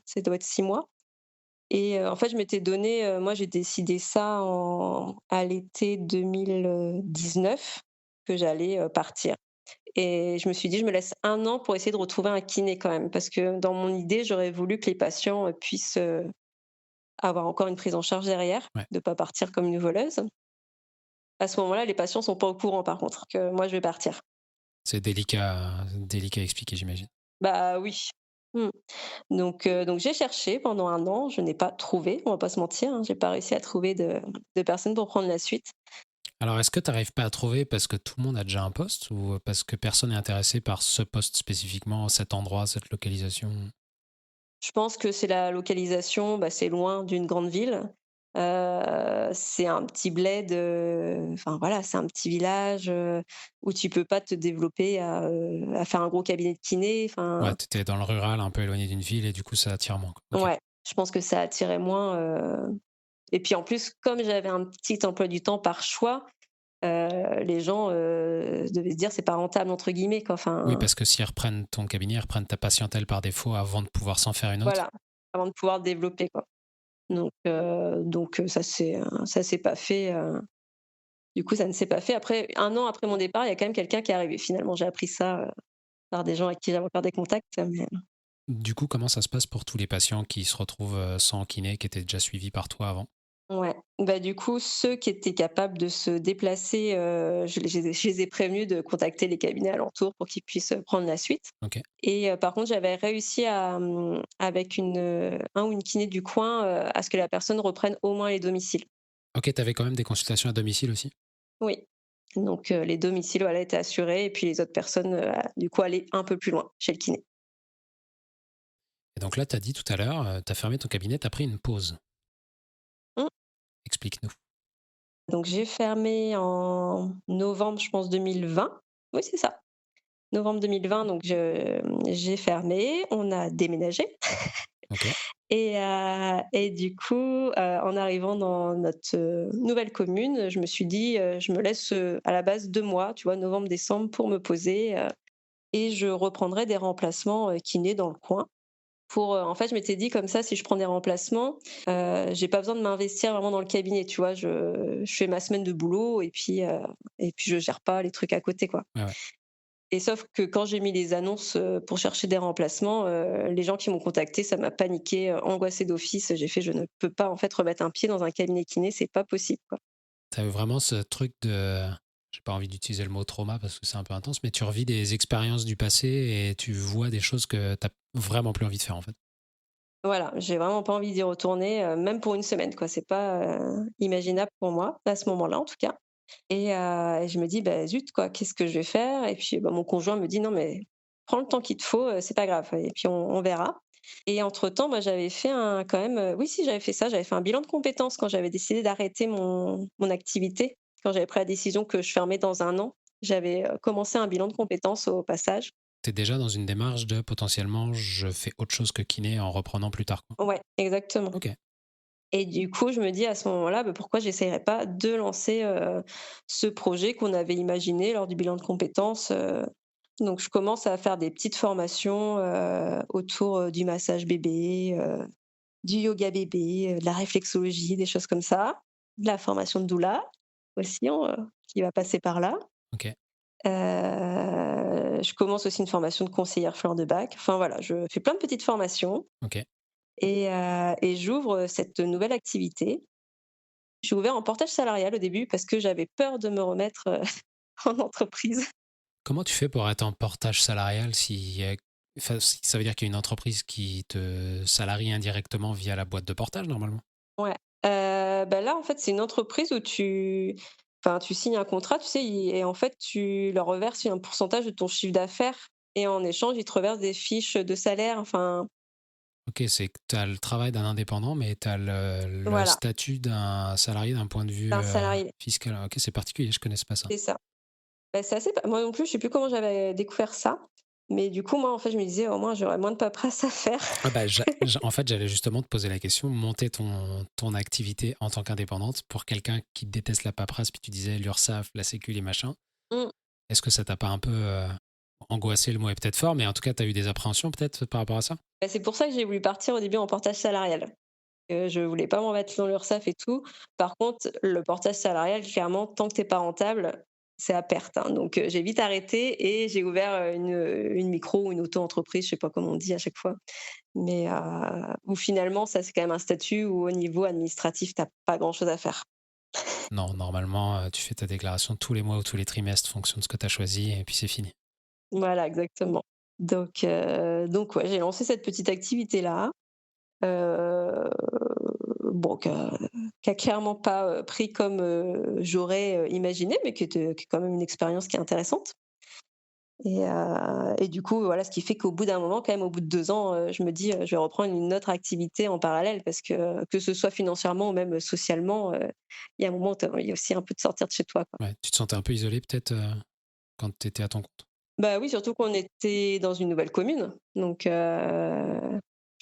ça doit être 6 mois et en fait, je m'étais donné, moi j'ai décidé ça à l'été 2019 que j'allais partir. Et je me suis dit, je me laisse 1 an pour essayer de retrouver un kiné quand même, parce que dans mon idée, j'aurais voulu que les patients puissent avoir encore une prise en charge derrière, Ouais. de pas partir comme une voleuse. À ce moment-là, les patients sont pas au courant par contre que moi je vais partir. C'est délicat à expliquer, j'imagine. Bah oui. Mmh. Donc j'ai cherché pendant 1 an, je n'ai pas trouvé, on va pas se mentir, hein, j'ai pas réussi à trouver de personnes pour prendre la suite. Alors, est-ce que tu n'arrives pas à trouver parce que tout le monde a déjà un poste ou parce que personne n'est intéressé par ce poste spécifiquement, cet endroit, cette localisation? Je pense que c'est la localisation, bah, c'est loin d'une grande ville, c'est un petit bled, enfin voilà, c'est un petit village, où tu peux pas te développer à faire un gros cabinet de kiné, Ouais, enfin tu étais dans le rural, un peu éloigné d'une ville et du coup, ça attire moins, quoi. OK. ouais, je pense que ça attirait moins, et puis en plus, comme j'avais un petit emploi du temps par choix, les gens, devaient se dire: «C'est pas rentable» entre guillemets quoi, Oui, enfin parce que s'ils reprennent ton cabinet, ils reprennent ta patientèle par défaut avant de pouvoir s'en faire une autre. voilà, avant de pouvoir développer quoi. Donc ça s'est pas fait, du coup ça ne s'est pas fait. Après 1 an après mon départ, il y a quand même quelqu'un qui est arrivé. Finalement, j'ai appris ça, par des gens avec qui j'avais encore des contacts, mais Du coup, comment ça se passe pour tous les patients qui se retrouvent sans kiné, qui étaient déjà suivis par toi avant? ouais. Bah, du coup, ceux qui étaient capables de se déplacer, je les ai prévenus de contacter les cabinets alentours pour qu'ils puissent, prendre la suite. OK. Et par contre, j'avais réussi à, avec un ou une kiné du coin, à ce que la personne reprenne au moins les domiciles. OK, tu avais quand même des consultations à domicile aussi? Oui. Donc les domiciles, voilà, étaient assurés et puis les autres personnes, du coup, allaient un peu plus loin, chez le kiné. Et donc là, tu as dit tout à l'heure, tu as fermé ton cabinet, tu as pris une pause. Mmh. Explique-nous. Donc j'ai fermé en novembre, je pense 2020. Oui, c'est ça, novembre 2020, donc j'ai fermé, on a déménagé OK. et du coup, en arrivant dans notre, nouvelle commune, je me suis dit, «Je me laisse, à la base 2 mois», tu vois? Novembre-décembre pour me poser, et je reprendrai des remplacements, kinés dans le coin pour, en fait, je m'étais dit comme ça, si je prends des remplacements, j'ai pas besoin de m'investir vraiment dans le cabinet, tu vois? Je fais ma semaine de boulot et puis je gère pas les trucs à côté, quoi. Ouais, ouais. Et sauf que quand j'ai mis les annonces, pour chercher des remplacements, les gens qui m'ont contactée, ça m'a paniquée, angoissée d'office. J'ai fait: «Je ne peux pas, en fait, remettre un pied dans un cabinet kiné, c'est pas possible, quoi». Tu as vraiment ce truc de j'ai pas envie d'utiliser le mot trauma parce que c'est un peu intense, mais tu revis des expériences du passé et tu vois des choses que tu vraiment plus envie de faire, en fait. Voilà, j'ai vraiment pas envie d'y retourner, même pour une semaine, quoi. C'est pas, imaginable pour moi, à ce moment-là, en tout cas. Et je me dis: «Bah, zut, quoi, qu'est-ce que je vais faire?» Et puis, bah, mon conjoint me dit: «Non, mais prends le temps qu'il te faut, c'est pas grave et puis on verra». Et entre-temps, moi, j'avais fait un quand même, oui, si, j'avais fait ça, j'avais fait un bilan de compétences quand j'avais décidé d'arrêter mon activité. Quand j'avais pris la décision que je fermais dans 1 an, j'avais, commencé un bilan de compétences au passage. Tu es déjà dans une démarche de potentiellement je fais autre chose que kiné en reprenant plus tard, quoi. Ouais, exactement. OK. Et du coup, je me dis à ce moment-là, bah, pourquoi j'essayerais pas de lancer, ce projet qu'on avait imaginé lors du bilan de compétences, donc je commence à faire des petites formations, autour, du massage bébé, du yoga bébé, de la réflexologie, des choses comme ça. De la formation de doula aussi qui va passer par là. OK. Je commence aussi une formation de conseillère fleur de bac. Enfin voilà, je fais plein de petites formations OK. et j'ouvre cette nouvelle activité. J'ai ouvert en portage salarial au début parce que j'avais peur de me remettre, en entreprise. Comment tu fais pour être en portage salarial enfin, si ça veut dire qu'il y a une entreprise qui te salarie indirectement via la boîte de portage, normalement? Ouais, bah, là, en fait, c'est une entreprise où tu signes un contrat, tu sais, et en fait, tu leur reverses un pourcentage de ton chiffre d'affaires et en échange, ils te reversent des fiches de salaire, enfin, OK, c'est que tu as le travail d'un indépendant, mais tu as le voilà, statut d'un salarié d'un point de vue, un salarié, fiscal. OK, c'est particulier, je connaissais pas ça. c'est ça. Bah, c'est assez moi non plus, je sais plus comment j'avais découvert ça, mais du coup, moi, en fait, je me disais: «Au moins, j'aurais moins de paperasse à faire». Ah bah, en fait, j'allais justement te poser la question, monter ton activité en tant qu'indépendante pour quelqu'un qui déteste la paperasse, puis tu disais l'URSSAF, la sécu, les machins. Mmh. Est-ce que ça t'a pas un peu, angoissé, le mot est peut-être fort, mais en tout cas, tu as eu des appréhensions peut-être par rapport à ça? Bah, c'est pour ça que j'ai voulu partir au début en portage salarial. Je voulais pas m'en mettre dans l'URSSAF et tout. Par contre, le portage salarial, clairement, tant que tu es pas rentable, c'est à perte, hein. Donc j'ai vite arrêté et j'ai ouvert, une micro ou une auto-entreprise, je sais pas comment on dit à chaque fois, mais où finalement ça, c'est quand même un statut où au niveau administratif, tu pas grand-chose à faire. Non, normalement, tu fais ta déclaration tous les mois ou tous les trimestres, fonction de ce que tu as choisi, et puis c'est fini. Voilà, exactement. Donc ouais, j'ai lancé cette petite activité-là, heu, bon, qui a clairement pas, pris comme, j'aurais, imaginé, mais qui est quand même une expérience qui est intéressante. Et du coup, voilà, ce qui fait qu'au bout d'un moment, quand même, au bout de 2 ans, je me dis, «Je vais reprendre une autre activité en parallèle» parce que ce soit financièrement ou même socialement, il y a un moment où tu as envie aussi un peu de sortir de chez toi, quoi. Ouais, tu te sentais un peu isolé peut-être quand tu étais à ton compte? Bah oui, surtout qu'on était dans une nouvelle commune, donc je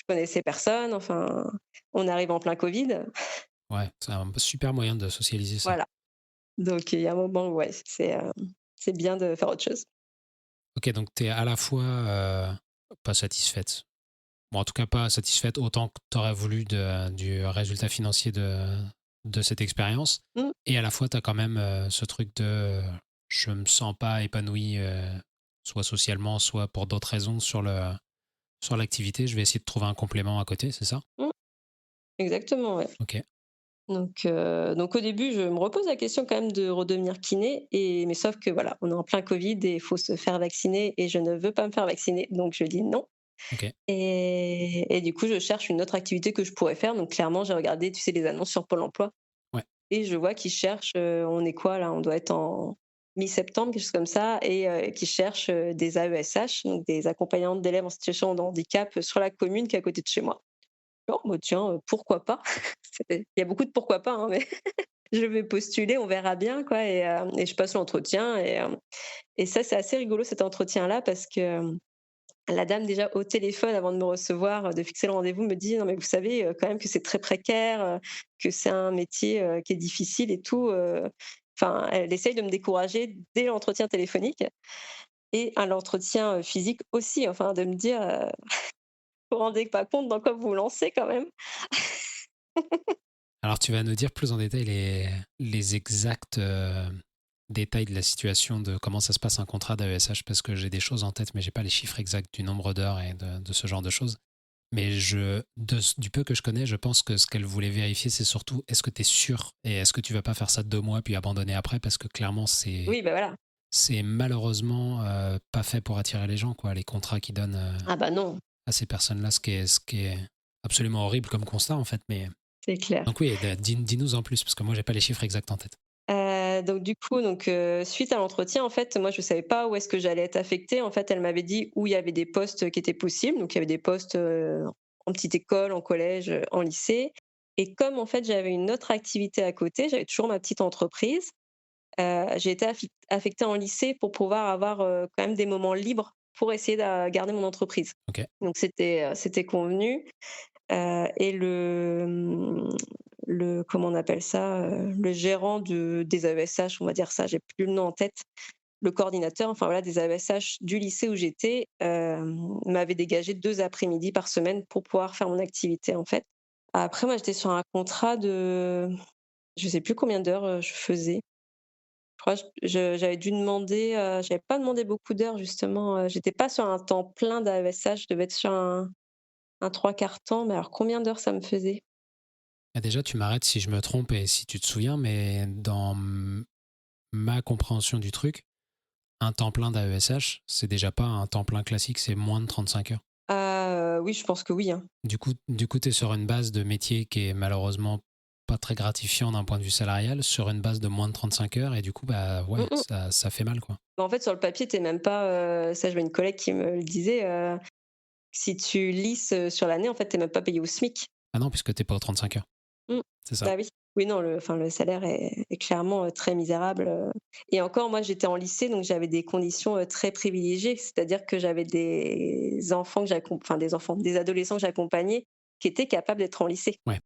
connaissais personne, enfin, on arrive en plein covid, Ouais, c'est un super moyen de socialiser ça. voilà. Donc il y a un moment où ouais, c'est bien de faire autre chose. Ok, donc tu es à la fois pas satisfaite, bon, en tout cas pas satisfaite autant que tu aurais voulu du résultat financier de cette expérience, Mmh, et à la fois tu as quand même ce truc de je me sens pas épanoui, soit socialement, soit pour d'autres raisons sur l'activité, je vais essayer de trouver un complément à côté, c'est ça? mmh, exactement, ouais. Ok. Donc au début, je me repose la question quand même de redevenir kiné mais sauf que voilà, on est en plein covid et il faut se faire vacciner et je ne veux pas me faire vacciner, donc je dis non Ok. et du coup, je cherche une autre activité que je pourrais faire. Donc clairement, j'ai regardé, tu sais, les annonces sur Pôle emploi Ouais. et je vois qu'ils cherchent, on est quoi là? On doit être en mi-septembre, quelque chose comme ça et qu'ils cherchent, des AESH, donc des accompagnantes d'élèves en situation de handicap, sur la commune qui est à côté de chez moi. Oh bah tiens, pourquoi pas? Il y a beaucoup de pourquoi pas, hein, mais je vais postuler, on verra bien quoi et je passe l'entretien et ça, c'est assez rigolo cet entretien-là parce que, la dame déjà au téléphone avant de me recevoir, de fixer le rendez-vous me dit: «Non mais vous savez, quand même que c'est très précaire, que c'est un métier, qui est difficile et tout», enfin, elle essaye de me décourager dès l'entretien téléphonique et à l'entretien, physique aussi, enfin de me dire, «Vous vous rendez pas compte dans quoi vous vous lancez quand même?» Alors tu vas nous dire plus en détail les exacts détails de la situation, de comment ça se passe un contrat d'AESH, parce que j'ai des choses en tête, mais j'ai pas les chiffres exacts du nombre d'heures et de ce genre de choses. Mais du peu que je connais, je pense que ce qu'elle voulait vérifier, c'est surtout est-ce que tu es sûr et est-ce que tu vas pas faire ça 2 mois puis abandonner après, parce que clairement Oui, bah, voilà. c'est malheureusement pas fait pour attirer les gens, quoi, les contrats qu'ils donnent Ah bah non, à ces personnes-là, ce qui est absolument horrible comme constat en fait. Mais c'est clair. donc oui, dis-nous en plus, parce que moi j'ai pas les chiffres exacts en tête. Donc du coup, suite à l'entretien, en fait, moi, je savais pas où est-ce que j'allais être affectée. En fait, elle m'avait dit où il y avait des postes qui étaient possibles. Donc il y avait des postes, en petite école, en collège, en lycée et comme, en fait, j'avais une autre activité à côté, j'avais toujours ma petite entreprise, j'ai été affectée en lycée pour pouvoir avoir, quand même des moments libres pour essayer de garder mon entreprise. Ok. Donc c'était convenu. Et le comment on appelle ça? Le gérant des AESH, on va dire ça, j'ai plus le nom en tête. Le coordinateur, enfin voilà, des AESH du lycée où j'étais, m'avait dégagé 2 après-midi par semaine pour pouvoir faire mon activité, en fait. Après moi, j'étais sur un contrat de je sais plus combien d'heures, je faisais. Je crois j'avais dû demander, j'avais pas demandé beaucoup d'heures justement, j'étais pas sur un temps plein d'AESH, je devais être sur un 3/4 temps, mais alors combien d'heures ça me faisait? Ah, déjà, tu m'arrêtes si je me trompe et si tu te souviens, mais dans ma compréhension du truc, un temps plein d'AESH, c'est déjà pas un temps plein classique, c'est moins de 35 heures. Ah, oui, je pense que oui, hein. Du coup, tu es sur une base de métier qui est malheureusement pas très gratifiant d'un point de vue salarial, sur une base de moins de 35 heures, et du coup, bah Mmh ouais, mh. ça fait mal, quoi. Bah, en fait, sur le papier, tu es même pas, ça, j'avais une collègue qui me le disait, si tu lisses, sur l'année, en fait, tu es même pas payé au SMIC. Ah non, puisque t'es pas aux 35 heures, Mmh. c'est ça. Bah, oui. Oui, non, le salaire est clairement, très misérable, et encore, moi, j'étais en lycée, donc j'avais des conditions, très privilégiées. C'est-à-dire que j'avais des enfants que enfin des enfants, des adolescents que j'accompagnais qui étaient capables d'être en lycée. Ouais.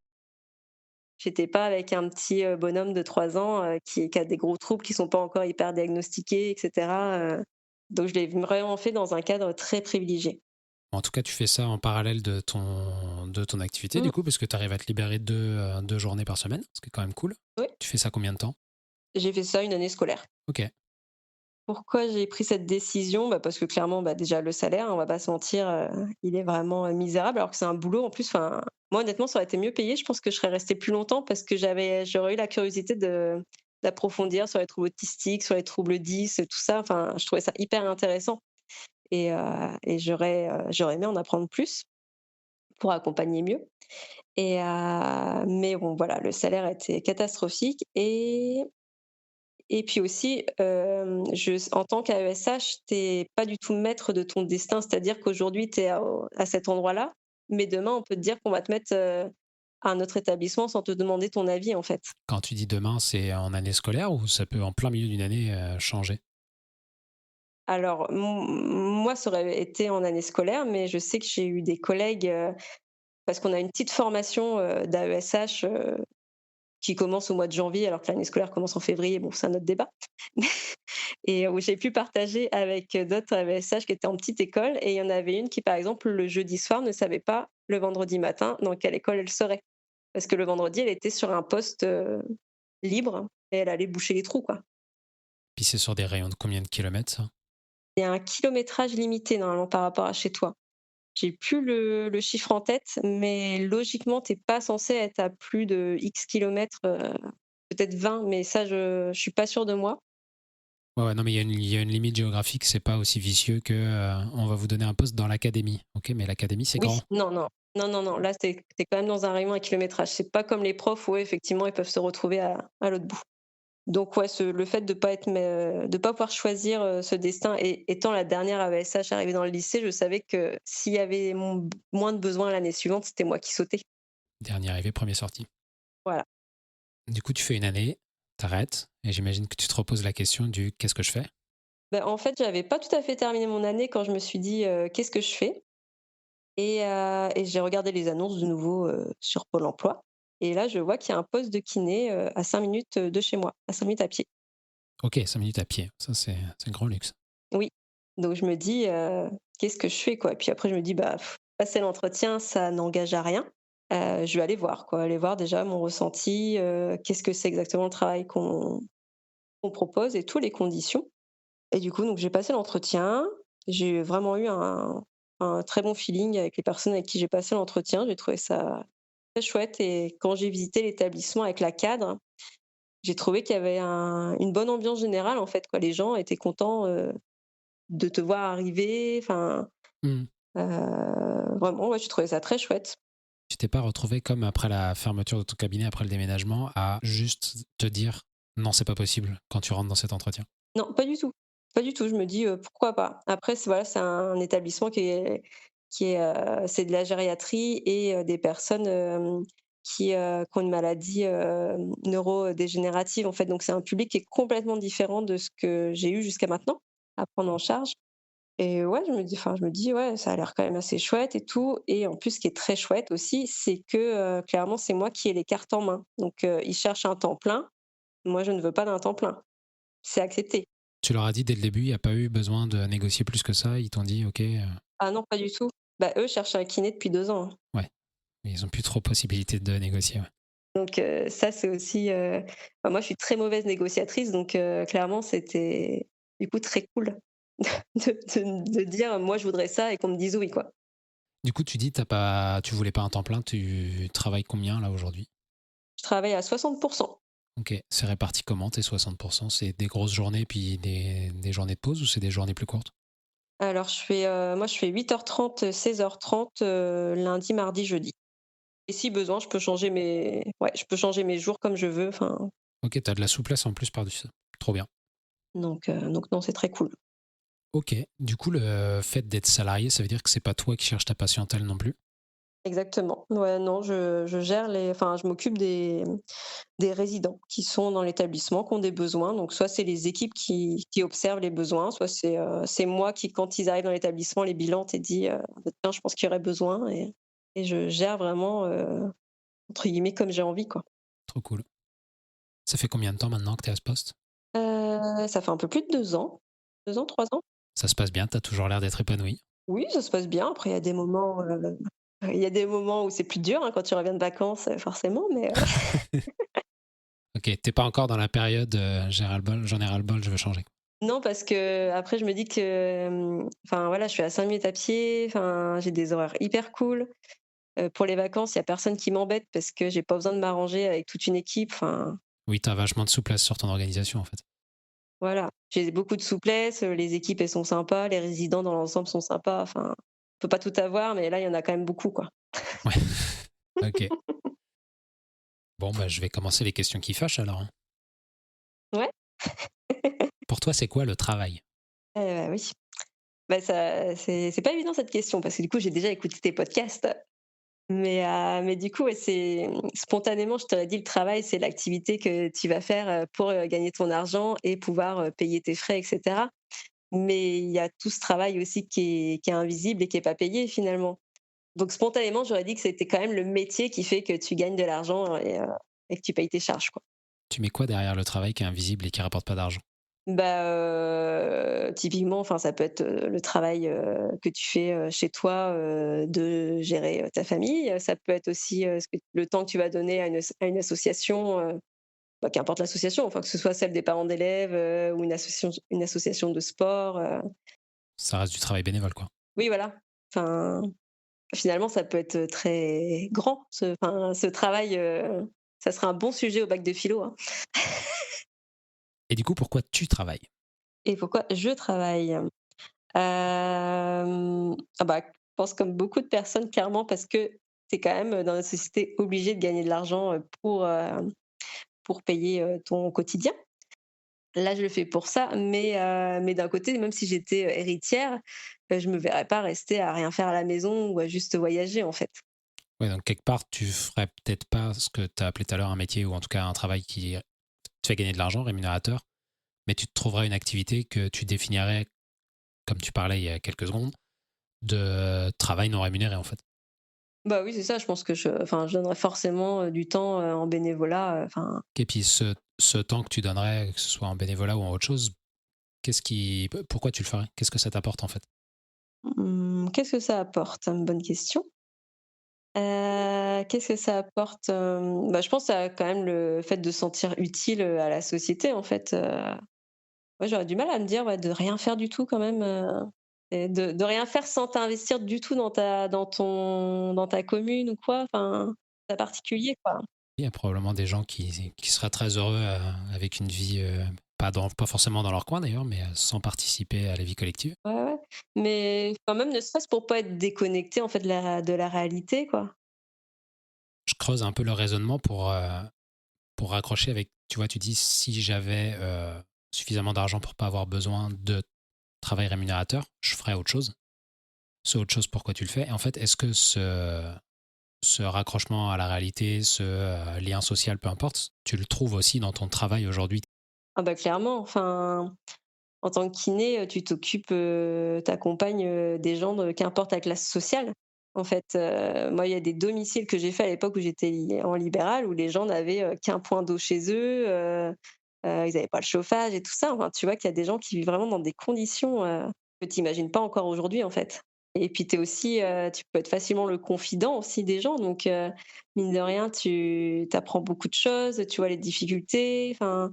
J'étais pas avec un petit, bonhomme de 3 ans, qui a des gros troubles qui sont pas encore hyper diagnostiqués et cetera, donc je l'ai vraiment fait dans un cadre très privilégié. En tout cas, tu fais ça en parallèle de ton activité, Mmh, du coup, parce que tu arrives à te libérer 2 journées par semaine, ce qui est quand même cool. oui, Tu fais ça combien de temps? j'ai fait ça une année scolaire. Ok. Pourquoi j'ai pris cette décision? Bah, parce que clairement, bah, déjà le salaire, on va pas se mentir, il est vraiment, misérable alors que c'est un boulot en plus, enfin, moi honnêtement ça aurait été mieux payé, je pense que je serais restée plus longtemps parce que j'aurais eu la curiosité d'approfondir sur les troubles autistiques, sur les troubles 10, tout ça, enfin, je trouvais ça hyper intéressant et j'aurais aimé en apprendre plus pour accompagner mieux mais bon voilà, le salaire était catastrophique et puis aussi, en tant qu'AESH, tu es pas du tout maître de ton destin. C'est-à-dire qu'aujourd'hui, tu es à cet endroit-là, mais demain, on peut te dire qu'on va te mettre, à un autre établissement sans te demander ton avis, en fait. Quand tu dis demain, c'est en année scolaire ou ça peut en plein milieu d'une année changer? Alors moi, ça aurait été en année scolaire, mais je sais que j'ai eu des collègues, parce qu'on a une petite formation, d'AESH, qui commence au mois de janvier alors que l'année scolaire commence en février. Bon, c'est un autre débat. Et où j'ai pu partager avec d'autres AESH qui étaient en petite école et il y en avait une qui, par exemple, le jeudi soir ne savait pas le vendredi matin dans quelle école elle serait. Parce que le vendredi, elle était sur un poste, libre et elle allait boucher les trous, quoi. Puis c'est sur des rayons de combien de kilomètres ça? Il y a un kilométrage limité normalement par rapport à chez toi. J'ai plus le chiffre en tête, mais logiquement, tu es pas censé être à plus de X kilomètres, peut-être 20, mais ça je suis pas sûre de moi. Ouais, ouais, non, mais il y a une limite géographique, c'est pas aussi vicieux que on va vous donner un poste dans l'académie. Ok, mais l'académie, c'est Oui, grand. non, non. Non, non, non, là, tu quand même dans un rayon à kilométrage. C'est pas comme les profs où effectivement, ils peuvent se retrouver à l'autre bout. Donc ouais, le fait de pas pouvoir choisir, ce destin et étant la dernière AESH arrivée dans le lycée, je savais que s'il y avait moins de besoins l'année suivante, c'était moi qui sautais. Dernier arrivé, premier sorti. Voilà. Du coup, tu fais une année, t'arrêtes, et j'imagine que tu te reposes la question du qu'est-ce que je fais? Bah, en fait, j'avais pas tout à fait terminé mon année quand je me suis dit: «Qu'est-ce que je fais?» et j'ai regardé les annonces de nouveau, sur Pôle emploi et là, je vois qu'il y a un poste de kiné, à 5 minutes, de chez moi, à 5 minutes à pied. Ok, 5 minutes à pied, ça c'est un grand luxe. Oui, donc je me dis, «Qu'est-ce que je fais, quoi?» Et puis après je me dis: «Bah, passer l'entretien, ça n'engage à rien». Je vais aller voir, quoi, aller voir déjà mon ressenti, qu'est-ce que c'est exactement le travail qu'on propose et tout, les conditions et du coup, donc j'ai passé l'entretien. J'ai vraiment eu un très bon feeling avec les personnes avec qui j'ai passé l'entretien. J'ai trouvé ça très chouette et quand j'ai visité l'établissement avec la cadre, j'ai trouvé qu'il y avait une bonne ambiance générale, en fait, quoi. Les gens étaient contents, de te voir arriver, enfin, Hmm. vraiment, ouais, j'ai trouvé ça très chouette. Tu t'es pas retrouvé comme après la fermeture de ton cabinet, après le déménagement, à juste te dire non, c'est pas possible quand tu rentres dans cet entretien? Non, pas du tout, pas du tout. Je me dis, pourquoi pas? Après voilà, c'est un établissement c'est de la gériatrie et des personnes, qui ont une maladie, neurodégénérative, en fait. Donc c'est un public qui est complètement différent de ce que j'ai eu jusqu'à maintenant à prendre en charge et ouais, je me dis: «Ouais, ça a l'air quand même assez chouette et tout» et en plus, ce qui est très chouette aussi, c'est que, clairement, c'est moi qui ai les cartes en main. Donc ils cherchent un temps plein. Moi, je ne veux pas d'un temps plein. C'est accepté. Tu leur as dit dès le début, il n'y a pas eu besoin de négocier plus que ça, ils t'ont dit ok, Ah non, pas du tout. Bah, eux cherchent un kiné depuis 2 ans, hein. ouais, ils ont plus trop possibilité de négocier. Ouais. Donc ça, c'est aussi, moi, je suis très mauvaise négociatrice donc clairement, c'était du coup très cool de dire: «Moi, je voudrais ça» et qu'on me dise: «Oui», quoi. Du coup, tu dis tu voulais pas un temps plein, tu travailles combien là aujourd'hui? Je travaille à 60. Ok, c'est réparti comment tes 60%? C'est des grosses journées puis des journées de pause ou c'est des journées plus courtes? Alors moi, je fais 8h30, 16h30, lundi, mardi, jeudi et si besoin, je peux changer mes jours comme je veux, enfin, Ok, t'as de la souplesse en plus par-dessus ça. Trop bien. donc non, c'est très cool. Ok, du coup, le fait d'être salarié, ça veut dire que c'est pas toi qui cherches ta patientèle non plus? Exactement. Ouais, non, je gère je m'occupe des résidents qui sont dans l'établissement, qui ont des besoins. Donc soit c'est les équipes qui observent les besoins, soit c'est moi qui, quand ils arrivent dans l'établissement, les bilans et dit, «Bah, tiens, je pense qu'il y aurait besoin» et je gère vraiment, entre guillemets «comme j'ai envie», quoi. Trop cool. Ça fait combien de temps maintenant que t'es à ce poste? Ça fait un peu plus de 2 ans. 2 ans, 3 ans? Ça se passe bien, t'as toujours l'air d'être épanoui. Oui, ça se passe bien. Après, il y a des moments où c'est plus dur, hein, quand tu reviens de vacances, forcément, mais Ok, t'es pas encore dans la période j'ai ras-le-bol, j'en ai ras-le-bol, je veux changer. Non, parce qu'après je me dis que, enfin voilà, je suis à 5 minutes à pied, enfin j'ai des horaires hyper cool. Pour les vacances, il y a personne qui m'embête parce que j'ai pas besoin de m'arranger avec toute une équipe, enfin Oui, tu as vachement de souplesse sur ton organisation, en fait. voilà. J'ai beaucoup de souplesse, les équipes elles sont sympas, les résidents dans l'ensemble sont sympas, enfin, on peut pas tout avoir, mais là il y en a quand même beaucoup, quoi. Ouais, ok. Bon, bah, je vais commencer les questions qui fâchent alors, hein. Ouais, Pour toi, c'est quoi le travail? oui. Bah, ça c'est pas évident cette question parce que du coup j'ai déjà écouté tes podcasts, mais du coup, ouais, c'est spontanément, je t'aurais dit le travail, c'est l'activité que tu vas faire, pour, gagner ton argent et pouvoir, payer tes frais et cetera. Mais il y a tout ce travail aussi qui est invisible et qui est pas payé finalement. Donc spontanément, j'aurais dit que c'était quand même le métier qui fait que tu gagnes de l'argent et que tu payes tes charges, quoi. Tu mets quoi derrière le travail qui est invisible et qui rapporte pas d'argent? Bah, typiquement, enfin, ça peut être, le travail, que tu fais, chez toi, de gérer, ta famille. Ça peut être aussi, ce que le temps que tu vas donner à une association, bah, qu'importe l'association, enfin, que ce soit celle des parents d'élèves, ou une association de sport, Ça reste du travail bénévole, quoi. oui, voilà. Enfin, finalement, ça peut être très grand, ce travail, ça serait un bon sujet au bac de philo, hein. Et du coup, pourquoi tu travailles? Et pourquoi je travaille? Ah bah, je pense comme beaucoup de personnes clairement parce que tu es quand même, dans la société obligé de gagner de l'argent, pour payer, ton quotidien. Là, je le fais pour ça, mais d'un côté, même si j'étais, héritière, je me verrais pas rester à rien faire à la maison ou à juste voyager, en fait. Ouais, donc quelque part, tu ferais peut-être pas ce que tu as appelé tout à l'heure un métier ou en tout cas un travail qui te fait gagner de l'argent, rémunérateur, mais tu te trouverais une activité que tu définirais, comme tu parlais il y a quelques secondes, de travail non rémunéré en fait. Bah, oui, c'est ça, je pense que je donnerais forcément, du temps, en bénévolat, enfin, Et puis ce temps que tu donnerais, que ce soit en bénévolat ou en autre chose, pourquoi tu le ferais? Qu'est-ce que ça t'apporte en fait? qu'est-ce que ça apporte? Une bonne question. Qu'est-ce que ça apporte? Bah, je pense que ça quand même le fait de se sentir utile, à la société, en fait, ouais, j'aurais du mal à me dire, ouais, de rien faire du tout quand même, et de rien faire sans t'investir du tout dans ta commune ou quoi, enfin, c'est particulier, quoi. Il y a probablement des gens qui seraient très heureux avec une vie, pas forcément dans leur coin d'ailleurs, mais sans participer à la vie collective. Ouais, ouais, mais quand même, ne serait-ce pour pas être déconnecté, en fait, de la réalité, quoi. Je creuse un peu le raisonnement pour raccrocher avec, tu vois, tu dis si j'avais suffisamment d'argent pour pas avoir besoin de travail rémunérateur, je ferais autre chose. Ce autre chose, pourquoi tu le fais? Et en fait, est-ce que ce raccrochement à la réalité, ce lien social, peu importe, tu le trouves aussi dans ton travail aujourd'hui? Ah bah, clairement, enfin, en tant que kiné, tu t'occupes, tu accompagnes, des gens de qu'importe la classe sociale. En fait, moi, il y a des domiciles que j'ai fait à l'époque où j'étais en libéral, où les gens n'avaient, qu'un point d'eau chez eux, ils n'avaient pas le chauffage et tout ça. Enfin, tu vois qu'il y a des gens qui vivent vraiment dans des conditions, que tu imagines pas encore aujourd'hui, en fait. Et puis tu es aussi, tu peux être facilement le confident aussi des gens, donc mine de rien, tu apprends beaucoup de choses, tu vois les difficultés, enfin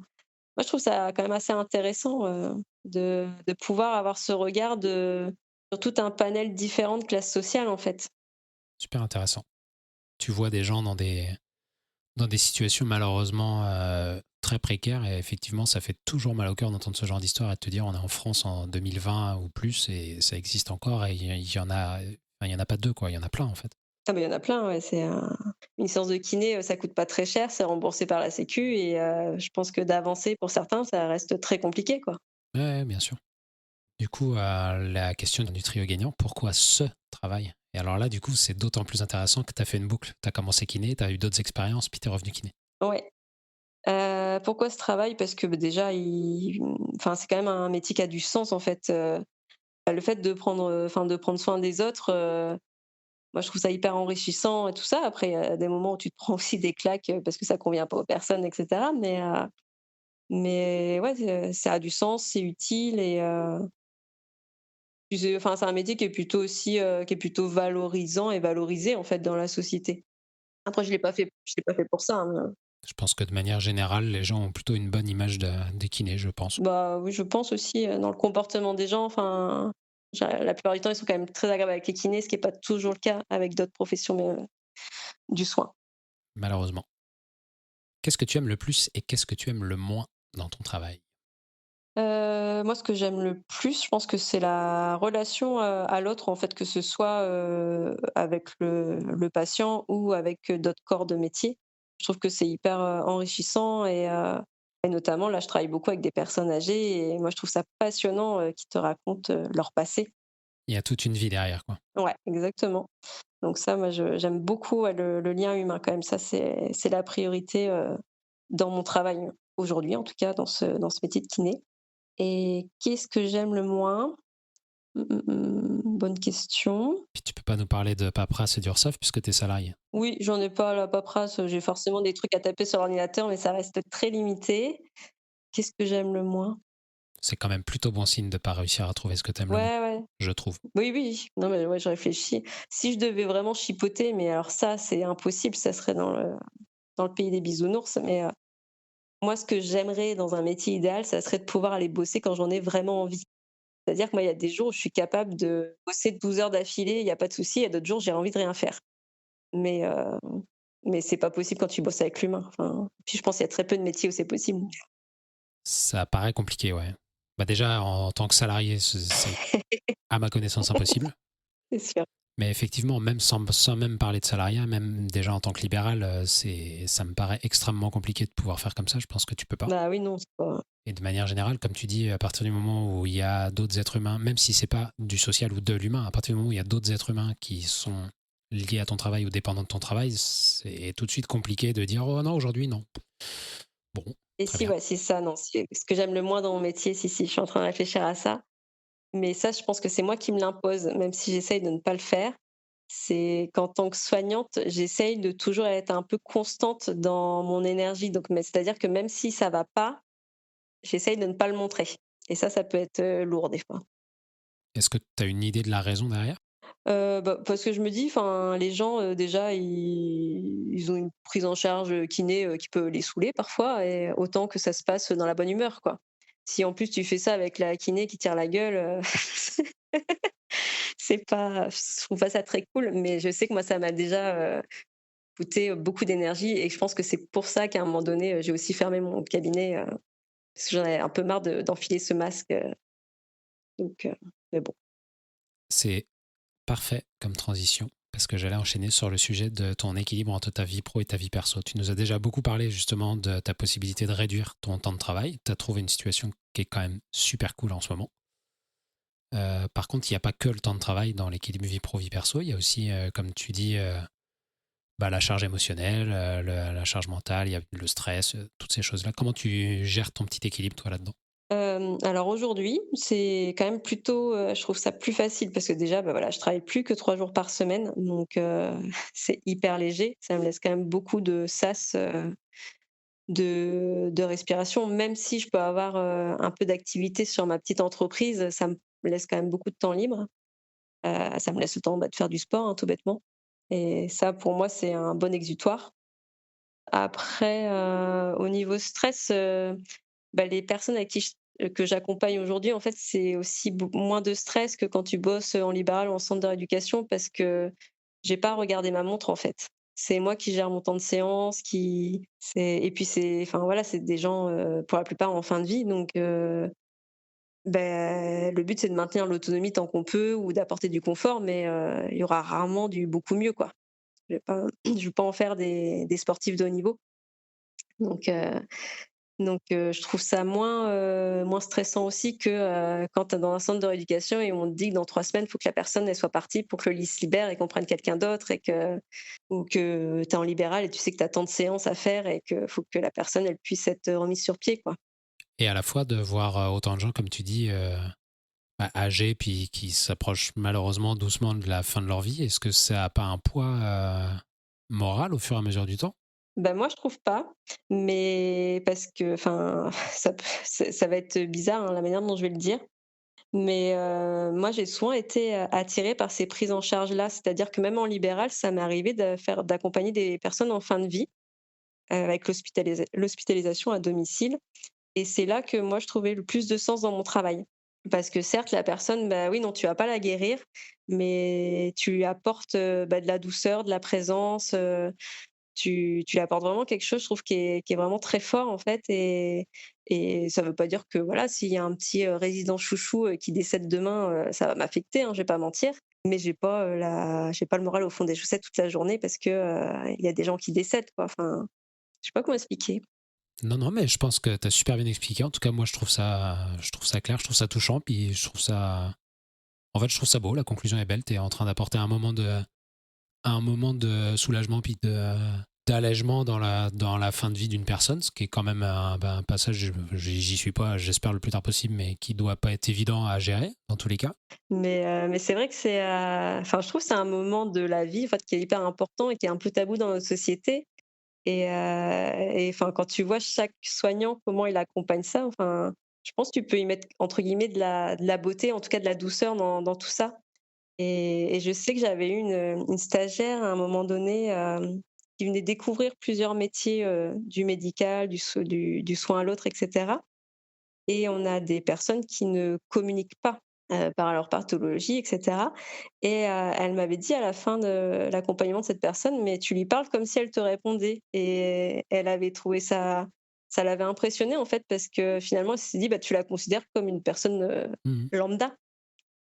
moi, je trouve ça quand même assez intéressant, de pouvoir avoir ce regard sur tout un panel différent de classes sociales, en fait. Super intéressant. Tu vois des gens dans des situations malheureusement très précaires et effectivement, ça fait toujours mal au cœur d'entendre ce genre d'histoire et de te dire on est en France en 2020 ou plus et ça existe encore et il y en a, enfin, il y en a pas deux quoi, il y en a plein en fait. Ah bah, il y en a plein, ouais, une séance de kiné, ça coûte pas très cher, c'est remboursé par la sécu et je pense que d'avancer pour certains, ça reste très compliqué, quoi. Ouais, ouais, bien sûr. Du coup, la question du trio gagnant, pourquoi ce travail? Et alors là, du coup, c'est d'autant plus intéressant que tu as fait une boucle. Tu as commencé kiné, tu as eu d'autres expériences, puis tu es revenu kiné. Ouais. Pourquoi ce travail? Parce que, bah, déjà, enfin, c'est quand même un métier qui a du sens, en fait, le fait de prendre, enfin, de prendre soin des autres, moi, je trouve ça hyper enrichissant et tout ça. Après, il y a des moments où tu te prends aussi des claques, parce que ça convient pas aux personnes et cetera, mais ouais, ça a du sens, c'est utile et puis enfin, c'est un métier qui est plutôt aussi, qui est plutôt valorisant et valorisé, en fait, dans la société. Après, je l'ai pas fait pour ça, hein. Je pense que de manière générale, les gens ont plutôt une bonne image des kinés, je pense. Bah, oui, je pense aussi, dans le comportement des gens, enfin, la plupart du temps, ils sont quand même très agréables avec les kinés, ce qui est pas toujours le cas avec d'autres professions, mais, du soin. Malheureusement. Qu'est-ce que tu aimes le plus et qu'est-ce que tu aimes le moins dans ton travail? Moi, ce que j'aime le plus, je pense que c'est la relation, à l'autre, en fait, que ce soit, avec le patient ou avec, d'autres corps de métier. Je trouve que c'est hyper, enrichissant et notamment, là, je travaille beaucoup avec des personnes âgées et moi, je trouve ça passionnant, qu'ils te racontent, leur passé. Il y a toute une vie derrière, quoi. Ouais, exactement. Donc ça, moi, j'aime beaucoup, ouais, le lien humain quand même. Ça, c'est la priorité, dans mon travail, aujourd'hui, en tout cas, dans ce métier de kiné. Et qu'est-ce que j'aime le moins? Bonne question. Puis tu peux pas nous parler de paperasse et d'URSSAF puisque tu es salarié. Oui, j'en ai pas à la paperasse, j'ai forcément des trucs à taper sur l'ordinateur, mais ça reste très limité. Qu'est-ce que j'aime le moins? C'est quand même plutôt bon signe de pas réussir à trouver ce que tu aimes le moins, Ouais, ouais. je trouve. Oui, oui. Non, mais ouais, je réfléchis. Si je devais vraiment chipoter, mais alors ça, c'est impossible, ça serait dans le pays des bisounours, mais moi, ce que j'aimerais dans un métier idéal, ça serait de pouvoir aller bosser quand j'en ai vraiment envie. C'est-à-dire que moi, il y a des jours où je suis capable de bosser 12 heures d'affilée, il y a pas de souci. Il y a d'autres jours, j'ai envie de rien faire. Mais c'est pas possible quand tu bosses avec l'humain. Enfin, puis je pense qu'il y a très peu de métiers où c'est possible. Ça paraît compliqué, ouais. Bah déjà, en tant que salarié, c'est à ma connaissance impossible. C'est sûr. Mais effectivement, même sans même parler de salariat, même déjà en tant que libéral, ça me paraît extrêmement compliqué de pouvoir faire comme ça. Je pense que tu peux pas. Bah oui, non, c'est pas Et de manière générale, comme tu dis, à partir du moment où il y a d'autres êtres humains, même si c'est pas du social ou de l'humain, à partir du moment où il y a d'autres êtres humains qui sont liés à ton travail ou dépendants de ton travail, c'est tout de suite compliqué de dire oh non, aujourd'hui non. Bon, et très si, bien. ouais, c'est ça, non, ce que j'aime le moins dans mon métier, si, je suis en train de réfléchir à ça. Mais ça, je pense que c'est moi qui me l'impose, même si j'essaye de ne pas le faire. C'est qu'en tant que soignante, j'essaye de toujours être un peu constante dans mon énergie. Donc, mais c'est-à-dire que même si ça va pas, j'essaye de ne pas le montrer. Et ça peut être, lourd des fois. Est-ce que tu as une idée de la raison derrière? Bah, parce que je me dis, enfin, les gens, déjà, ils ont une prise en charge, kiné, qui peut les saouler parfois et autant que ça se passe dans la bonne humeur, quoi. Si en plus tu fais ça avec la kiné qui tire la gueule, c'est pas je trouve pas ça très cool, mais je sais que moi ça m'a déjà, coûté, beaucoup d'énergie et je pense que c'est pour ça qu'à un moment donné, j'ai aussi fermé mon cabinet, parce que j'en avais un peu marre d'enfiler ce masque, donc mais bon. C'est parfait comme transition parce que j'allais enchaîner sur le sujet de ton équilibre entre ta vie pro et ta vie perso. Tu nous as déjà beaucoup parlé justement de ta possibilité de réduire ton temps de travail. Tu as trouvé une situation qui est quand même super cool en ce moment. Par contre, il n'y a pas que le temps de travail dans l'équilibre vie pro-vie perso. Il y a aussi, comme tu dis, bah, la charge émotionnelle, la charge mentale, il y a le stress, toutes ces choses-là. Comment tu gères ton petit équilibre, toi, là-dedans? Alors aujourd'hui, c'est quand même plutôt, je trouve ça plus facile parce que déjà, bah, voilà, je travaille plus que 3 jours par semaine, donc c'est hyper léger. Ça me laisse quand même beaucoup de sas, de respiration. Même si je peux avoir, un peu d'activité sur ma petite entreprise, ça me laisse quand même beaucoup de temps libre. Ça me laisse le temps, bah, de faire du sport, hein, tout bêtement et ça, pour moi, c'est un bon exutoire. Après, au niveau stress, bah, les personnes avec qui que j'accompagne aujourd'hui, en fait, c'est aussi moins de stress que quand tu bosses, en libéral ou en centre de rééducation parce que j'ai pas à regarder ma montre, en fait. C'est moi qui gère mon temps de séance, qui c'est et puis c'est enfin, voilà, c'est des gens, pour la plupart en fin de vie donc le but, c'est de maintenir l'autonomie tant qu'on peut ou d'apporter du confort mais il y aura rarement du beaucoup mieux, quoi. Je vais pas en faire des sportifs de haut niveau donc je trouve ça moins stressant aussi que, quand tu es dans un centre de rééducation et on te dit que dans 3 semaines, il faut que la personne, elle soit partie pour que le lit se libère et qu'on prenne quelqu'un d'autre et que ou que tu es en libéral et tu sais que tu as tant de séances à faire et qu'il faut que la personne, elle puisse être remise sur pied, quoi. Et à la fois de voir autant de gens, comme tu dis, bah, âgés, puis qui s'approchent malheureusement doucement de la fin de leur vie, est-ce que ça n'a pas un poids moral au fur et à mesure du temps? Ben moi, je trouve pas, mais parce que enfin, ça va être bizarre, hein, la manière dont je vais le dire. Mais moi, j'ai souvent été, attirée par ces prises en charge-là. C'est-à-dire que même en libéral, ça m'est arrivé d'accompagner des personnes en fin de vie avec l'hospitalisation à domicile et c'est là que moi je trouvais le plus de sens dans mon travail. Parce que certes la personne, bah, oui, non, tu vas pas la guérir, mais tu lui apportes, bah, de la douceur, de la présence, tu lui apportes vraiment quelque chose, je trouve, qui est vraiment très fort, en fait et ça veut pas dire que, voilà, s'il y a un petit, résident chouchou, qui décède demain, ça va m'affecter, hein, je vais pas mentir. Mais j'ai pas le moral au fond des chaussettes toute la journée parce que, il y a des gens qui décèdent, quoi. Enfin, je sais pas comment expliquer. Non, non, mais je pense que tu as super bien expliqué. En tout cas, moi, je trouve ça clair, je trouve ça touchant, puis je trouve ça. En fait, je trouve ça beau. La conclusion est belle. Tu es en train d'apporter un moment de soulagement, puis d'allègement dans la fin de vie d'une personne, ce qui est quand même un passage, j'y suis pas, j'espère le plus tard possible, mais qui doit pas être évident à gérer, dans tous les cas. Mais c'est vrai que enfin, je trouve que c'est un moment de la vie, en fait, qui est hyper important et qui est un peu tabou dans notre société et enfin, quand tu vois chaque soignant, comment il accompagne ça, enfin, je pense que tu peux y mettre, entre guillemets, de la beauté, en tout cas de la douceur dans tout ça et je sais que j'avais eu une stagiaire à un moment donné, qui venait découvrir plusieurs métiers, du médical, du soin à l'autre et cetera et on a des personnes qui ne communiquent pas, par leur pathologie et cetera et elle m'avait dit à la fin de l'accompagnement de cette personne: «Mais tu lui parles comme si elle te répondait» et elle avait trouvé ça l'avait impressionnée, en fait, parce que finalement, elle s'est dit: «Bah, tu la considères comme une personne, Mhm. lambda»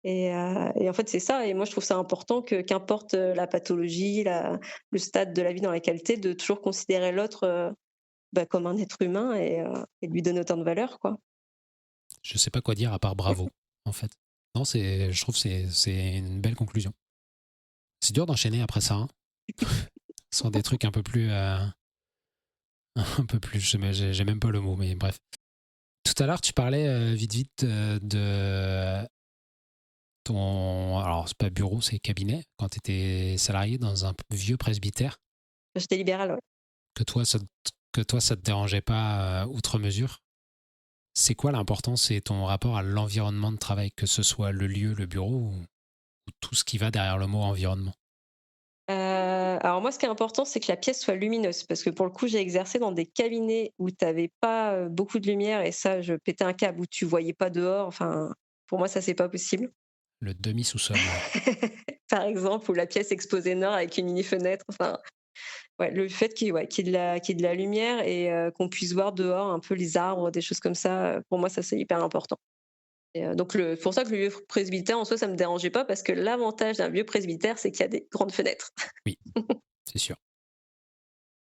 et en fait, c'est ça et moi, je trouve ça important que qu'importe, la pathologie, le stade de la vie dans lequel tu es, de toujours considérer l'autre, bah, comme un être humain et de lui donner autant de valeur, quoi. Je sais pas quoi dire à part bravo, en fait. Non, je trouve que c'est une belle conclusion. C'est dur d'enchaîner après ça, hein, sur des trucs un peu plus, un peu plus, j'ai même pas le mot, mais bref. Tout à l'heure, tu parlais vite de ton, alors c'est pas bureau, c'est cabinet, quand tu étais salarié dans un vieux presbytère, J'étais libérale, ouais. que toi, que toi, ça te dérangeait pas outre mesure. C'est quoi l'importance et ton rapport à l'environnement de travail, que ce soit le lieu, le bureau ou tout ce qui va derrière le mot environnement? Alors moi, ce qui est important, c'est que la pièce soit lumineuse parce que pour le coup, j'ai exercé dans des cabinets où tu avais pas, beaucoup de lumière et ça, je pétais un câble, où tu voyais pas dehors, enfin, pour moi, ça, c'est pas possible. Le demi-sous-sol, ouais. Par exemple, où la pièce exposée nord avec une mini fenêtre, enfin, ouais, le fait qu'il y ait de la lumière et qu'on puisse voir dehors un peu les arbres, des choses comme ça, pour moi, ça, c'est hyper important et donc c'est pour ça que le vieux presbytère, en soi, ça me dérangeait pas parce que l'avantage d'un vieux presbytère, c'est qu'il y a des grandes fenêtres. Oui, c'est sûr.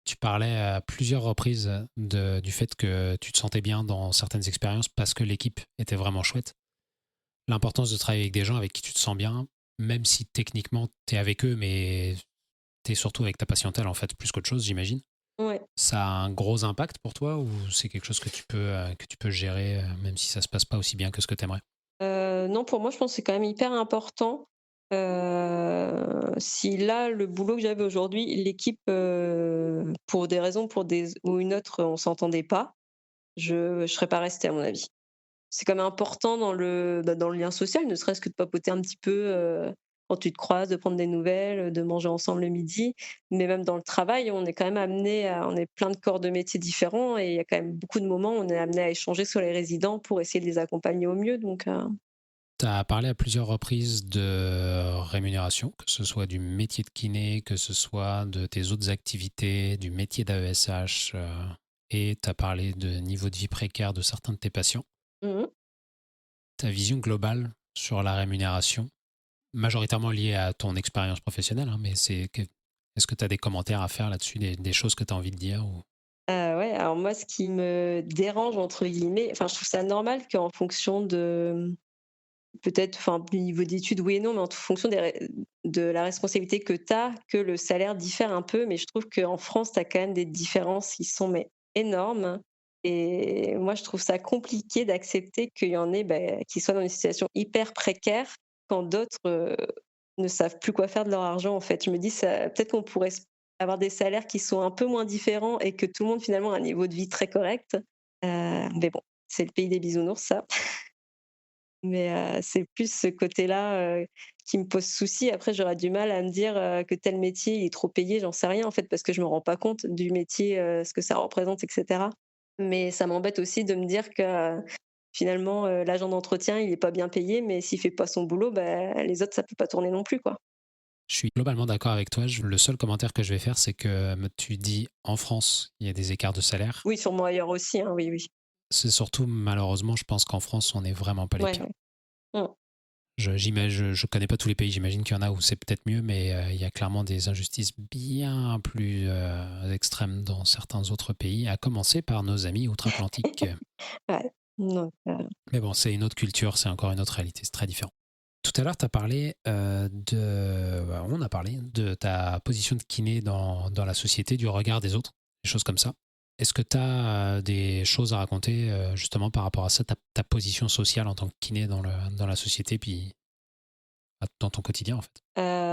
Tu parlais à plusieurs reprises du fait que tu te sentais bien dans certaines expériences parce que l'équipe était vraiment chouette. L'importance de travailler avec des gens avec qui tu te sens bien, même si techniquement tu es avec eux, mais tu es surtout avec ta patientèle en fait, plus qu'autre chose, j'imagine. Ouais. Ça a un gros impact pour toi ou c'est quelque chose que tu peux gérer même si ça se passe pas aussi bien que ce que tu aimerais? Non, pour moi, je pense que c'est quand même hyper important. Si là, le boulot que j'avais aujourd'hui, l'équipe, pour des raisons pour des ou une autre, on s'entendait pas, je serais pas restée à mon avis. C'est quand même important dans le lien social, ne serait-ce que de papoter un petit peu, quand tu te croises, de prendre des nouvelles, de manger ensemble le midi. Mais même dans le travail, on est quand même amené à on est plein de corps de métiers différents et il y a quand même beaucoup de moments où on est amené à échanger sur les résidents pour essayer de les accompagner au mieux donc Tu as parlé à plusieurs reprises de rémunération, que ce soit du métier de kiné, que ce soit de tes autres activités, du métier d'AESH, et tu as parlé de niveau de vie précaire de certains de tes patients. mmh Ta vision globale sur la rémunération, majoritairement liée à ton expérience professionnelle, hein, mais est-ce que tu as des commentaires à faire là-dessus, des choses que tu as envie de dire ou... Ouais, alors moi, ce qui me «dérange» entre guillemets, enfin, je trouve ça normal qu'en fonction de, peut-être, enfin, du niveau d'études, oui et non, mais en fonction de la responsabilité que tu as, que le salaire diffère un peu. Mais je trouve qu'en France, tu as quand même des différences qui sont, mais énormes et moi, je trouve ça compliqué d'accepter qu'il y en ait, qui soient dans une situation hyper précaire quand d'autres, ne savent plus quoi faire de leur argent, en fait. Je me dis ça peut-être qu'on pourrait avoir des salaires qui sont un peu moins différents et que tout le monde finalement a un niveau de vie très correct. Mais bon, c'est le pays des bisounours ça. Mais c'est plus ce côté-là, qui me pose souci. Après, j'aurais du mal à me dire, que tel métier il est trop payé, j'en sais rien en fait, parce que je me rends pas compte du métier, ce que ça représente et cetera. Mais ça m'embête aussi de me dire que, finalement, l'agent d'entretien, il est pas bien payé, mais s'il fait pas son boulot, bah, les autres, ça peut pas tourner non plus, quoi. Je suis globalement d'accord avec toi. Le seul commentaire que je vais faire, c'est que tu dis en France, il y a des écarts de salaire. Oui, sûrement ailleurs aussi, hein, oui, oui. C'est surtout, malheureusement, je pense qu'en France, on n'est vraiment pas les Ouais, pires. ouais. Mmh. Je connais pas tous les pays, j'imagine qu'il y en a où c'est peut-être mieux, mais il y a clairement des injustices bien plus extrêmes dans certains autres pays, à commencer par nos amis outre-Atlantique. Ouais. Non, Mais bon, c'est une autre culture, c'est encore une autre réalité, c'est très différent. Tout à l'heure, tu as parlé on a parlé de ta position de kiné dans la société, du regard des autres, des choses comme ça. Est-ce que tu as des choses à raconter justement par rapport à ça, ta position sociale en tant que kiné dans la société, puis dans ton quotidien en fait?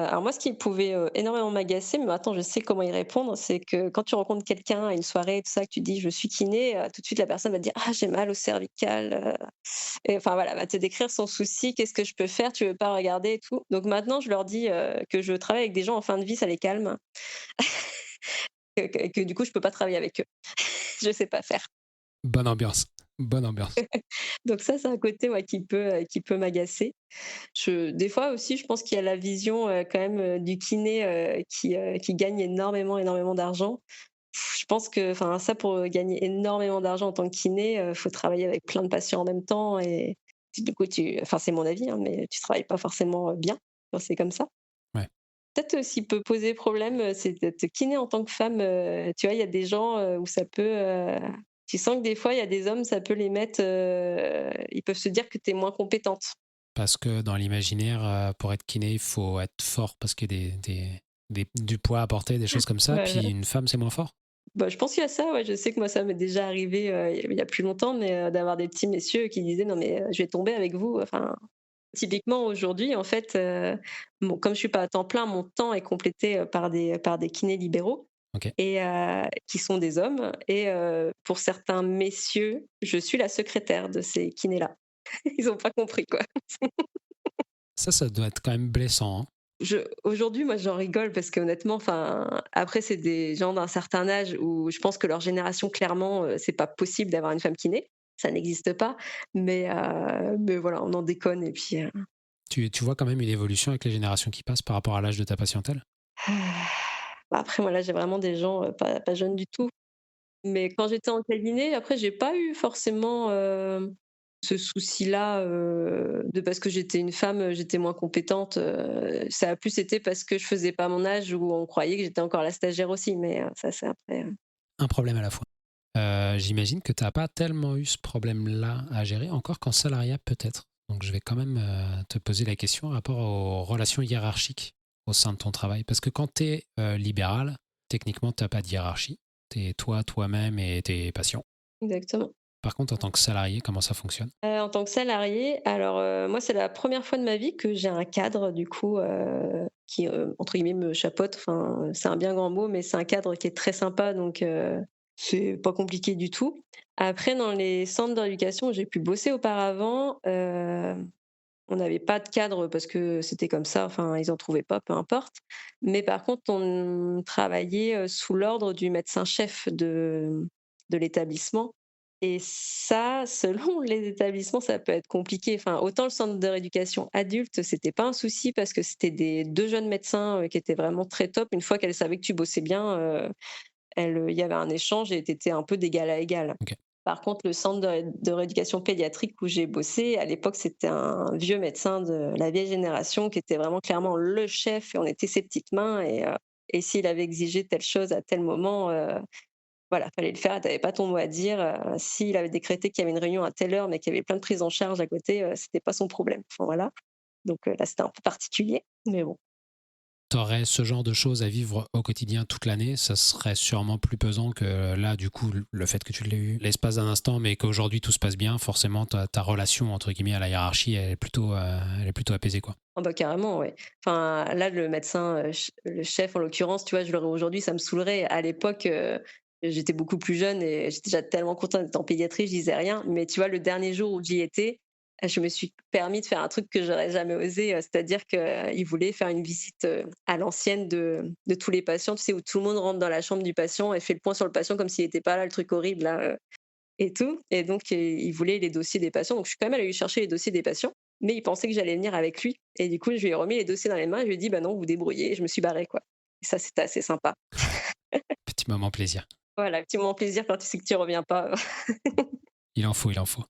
alors moi, ce qui pouvait, énormément m'agacer, mais maintenant je sais comment y répondre, c'est que quand tu rencontres quelqu'un à une soirée, tout ça, que tu dis: «Je suis kiné», tout de suite la personne va te dire: «Ah, j'ai mal au cervical», et enfin voilà, va te décrire son souci: «Qu'est-ce que je peux faire? Tu veux pas regarder?» et tout. Donc maintenant je leur dis, que je travaille avec des gens en fin de vie, ça les calme, que du coup je peux pas travailler avec eux. Je sais pas faire. Bonne ambiance, bonne ambiance. Donc ça, c'est un côté, ouais, qui peut m'agacer. Des fois aussi, je pense qu'il y a la vision, quand même, du kiné, qui gagne énormément, énormément d'argent. Je pense que enfin ça pour, gagner énormément d'argent en tant que kiné, faut travailler avec plein de patients en même temps et du coup enfin c'est mon avis, hein, mais tu travailles pas forcément, bien quand c'est comme ça. Ouais. Peut-être, ce qui peut poser problème, c'est d'être kiné en tant que femme, tu vois? Il y a des gens, où ça peut, tu sens que des fois, il y a des hommes, ça peut les mettre, ils peuvent se dire que tu es moins compétente. Parce que dans l'imaginaire, pour être kiné, il faut être fort parce qu'il y a du poids à porter, des choses comme ça. Ouais, Puis ouais. une femme, c'est moins fort. Bah, je pense qu'il y a ça, ouais. Je sais que moi, ça m'est déjà arrivé, il y a plus longtemps, mais d'avoir des petits messieurs qui disaient: «Non mais je vais tomber avec vous». Enfin, typiquement aujourd'hui, en fait, bon, comme je suis pas à temps plein, mon temps est complété, par des kinés libéraux Ok. et qui sont des hommes et pour certains messieurs, je suis la secrétaire de ces kinés-là. Ils ont pas compris, quoi. Ça doit être quand même blessant, hein. Aujourd'hui, moi, j'en rigole parce qu'honnêtement, enfin, après, c'est des gens d'un certain âge où je pense que leur génération, clairement, c'est pas possible d'avoir une femme kiné. Ça n'existe pas. Mais voilà, on en déconne et puis, Tu vois quand même une évolution avec les générations qui passent par rapport à l'âge de ta patientèle? bah, après, moi, là, j'ai vraiment des gens, pas jeunes du tout. Mais quand j'étais en cabinet, après, j'ai pas eu forcément, ce souci-là, de parce que j'étais une femme, j'étais moins compétente, ça a plus été parce que je faisais pas mon âge ou on croyait que j'étais encore la stagiaire aussi, mais ça, c'est après, Un problème à la fois. J'imagine que tu n'as pas tellement eu ce problème-là à gérer, encore qu'en salariat peut-être. Donc je vais quand même te poser la question par rapport aux relations hiérarchiques au sein de ton travail. Parce que quand tu es libéral, techniquement, tu n'as pas de hiérarchie. Tu es toi, toi-même et tes patients. exactement. Par contre, en tant que salarié, comment ça fonctionne? En tant que salariée, alors, moi, c'est la première fois de ma vie que j'ai un cadre du coup, qui, entre guillemets «me chapeaute». Enfin, c'est un bien grand mot, mais c'est un cadre qui est très sympa donc c'est pas compliqué du tout. Après dans les centres d'éducation où j'ai pu bosser auparavant, on n'avait pas de cadre parce que c'était comme ça, enfin ils en trouvaient pas, peu importe. Mais par contre, on travaillait, sous l'ordre du médecin-chef de l'établissement et ça, selon les établissements, ça peut être compliqué. Enfin, autant le centre de rééducation adulte, c'était pas un souci parce que c'était des 2 jeunes médecins, qui étaient vraiment très top. Une fois qu'elles savaient que tu bossais bien, il y avait un échange et tu étais un peu d'égal à égal. Ok. Par contre, le centre de rééducation pédiatrique où j'ai bossé, à l'époque, c'était un vieux médecin de la vieille génération qui était vraiment clairement le chef et on était ses petites mains et s'il avait exigé telle chose à tel moment, voilà, fallait le faire, tu avais pas ton mot à dire, s'il avait décrété qu'il y avait une réunion à telle heure, mais qu'il y avait plein de prises en charge à côté, c'était pas son problème. Enfin voilà, donc là, c'était un peu particulier, mais bon. Tu aurais ce genre de choses à vivre au quotidien toute l'année, ça serait sûrement plus pesant que là, du coup, le fait que tu l'aies eu l'espace d'un instant, mais qu'aujourd'hui tout se passe bien, forcément, ta relation, entre guillemets, à la hiérarchie, elle est plutôt apaisée, quoi. Ah bah, carrément, ouais. Enfin, là, le médecin, le chef, en l'occurrence, tu vois, je l'aurais aujourd'hui, ça me saoulerait. À l'époque, j'étais beaucoup plus jeune et j'étais déjà tellement contente d'être en pédiatrie, je disais rien. Mais tu vois, le dernier jour où j'y étais, je me suis permis de faire un truc que j'aurais jamais osé, c'est-à-dire qu'il voulait faire une visite, à l'ancienne de tous les patients, tu sais, où tout le monde rentre dans la chambre du patient et fait le point sur le patient comme s'il était pas là, le truc horrible là, et tout. Et donc il voulait les dossiers des patients, donc je suis quand même allée lui chercher les dossiers des patients, mais il pensait que j'allais venir avec lui et du coup, je lui ai remis les dossiers dans les mains et je lui ai dit: «Bah non, vous vous débrouillez» et je me suis barrée, quoi. Et ça, c'était assez sympa. Petit moment plaisir. Voilà, petit moment plaisir quand tu sais que tu reviens pas. Il en faut, il en faut.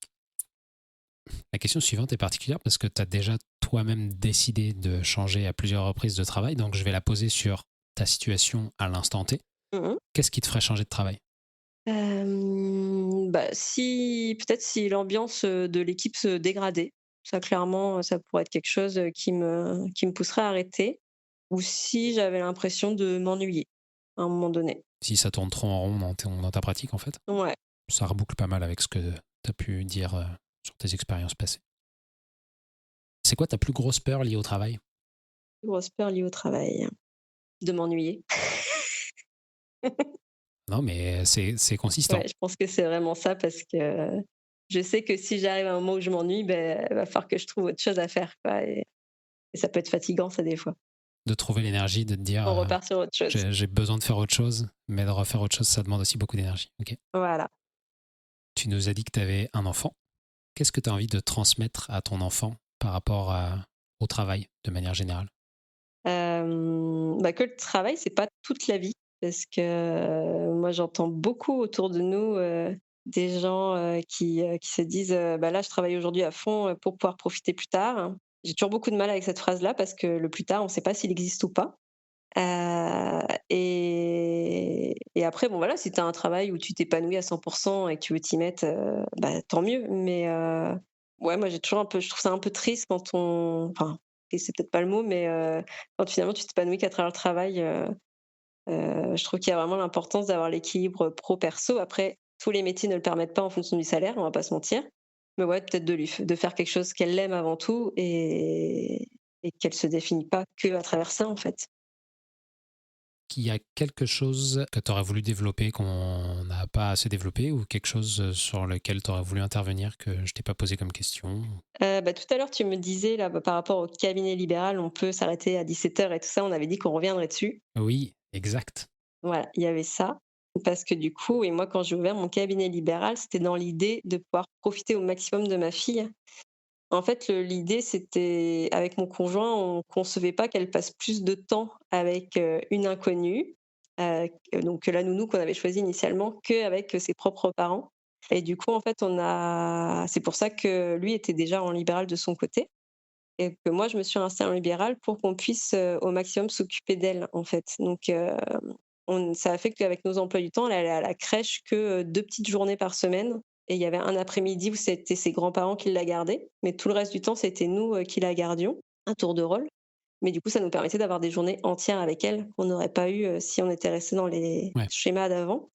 La question suivante est particulière parce que tu as déjà toi-même décidé de changer à plusieurs reprises de travail, donc je vais la poser sur ta situation à l'instant T. Mmh. Qu'est-ce qui te ferait changer de travail? Bah, si peut-être si l'ambiance, de l'équipe se dégradait. Ça clairement, ça pourrait être quelque chose, qui me pousserait à arrêter ou si j'avais l'impression de m'ennuyer à un moment donné. Si ça tourne trop en rond dans ta pratique, en fait, Ouais, ça reboucle pas mal avec ce que tu as pu dire sur tes expériences passées. C'est quoi ta plus grosse peur liée au travail? grosse peur liée au travail, de m'ennuyer. Non, mais c'est consistant. Ouais, je pense que c'est vraiment ça parce que je sais que si j'arrive à un moment où je m'ennuie, ben, il va falloir que je trouve autre chose à faire, quoi, et ça peut être fatigant ça des fois. De trouver l'énergie, de te dire On repart sur autre chose. j'ai besoin de faire autre chose, mais de refaire autre chose, ça demande aussi beaucoup d'énergie. Ok. Voilà. Tu nous as dit que tu avais un enfant. Qu'est-ce que tu as envie de transmettre à ton enfant par rapport au travail de manière générale? Bah, que le travail, c'est pas toute la vie parce que, moi, j'entends beaucoup autour de nous, des gens, qui se disent, «Bah, là, je travaille aujourd'hui à fond, pour pouvoir profiter plus tard». J'ai toujours beaucoup de mal avec cette phrase-là parce que le plus tard, on ne sait pas s'il existe ou pas. Et après, bon, voilà, si tu as un travail où tu t'épanouis à 100 et que tu veux t'y mettre, bah, tant mieux. Mais ouais, moi, j'ai toujours un peu je trouve ça un peu triste quand on enfin, et c'est peut-être pas le mot, mais quand finalement tu t'épanouis qu'à travers le travail, je trouve qu'il y a vraiment l'importance d'avoir l'équilibre pro perso. Après, tous les métiers ne le permettent pas en fonction du salaire, on va pas se mentir. Mais ouais, peut-être de faire quelque chose qu'elle aime avant tout et qu'elle se définit pas que à travers ça, en fait. Qu'il y a quelque chose que tu aurais voulu développer qu'on n'a pas assez développé ou quelque chose sur lequel tu aurais voulu intervenir que je t'ai pas posé comme question? Bah, tout à l'heure, tu me disais là, bah, par rapport au cabinet libéral, on peut s'arrêter à 17 heures et tout ça, on avait dit qu'on reviendrait dessus. Oui, exact. Voilà, il y avait ça. Parce que du coup et moi quand j'ai ouvert mon cabinet libéral, c'était dans l'idée de pouvoir profiter au maximum de ma fille. En fait, l'idée, c'était avec mon conjoint, on concevait pas qu'elle passe plus de temps avec, une inconnue, donc la nounou qu'on avait choisie initialement, qu'avec, ses propres parents. Et du coup, en fait, c'est pour ça que lui était déjà en libéral de son côté et que moi, je me suis installée en libéral pour qu'on puisse, au maximum s'occuper d'elle, en fait. Donc ça a fait qu'avec nos emplois du temps, elle allait à la crèche que, 2 petites journées par semaine et il y avait un après-midi où c'était ses grands-parents qui la gardaient, mais tout le reste du temps, c'était nous, qui la gardions, un tour de rôle. Mais du coup, ça nous permettait d'avoir des journées entières avec elle qu'on n'aurait pas eu, si on était resté dans les Ouais. schémas d'avant.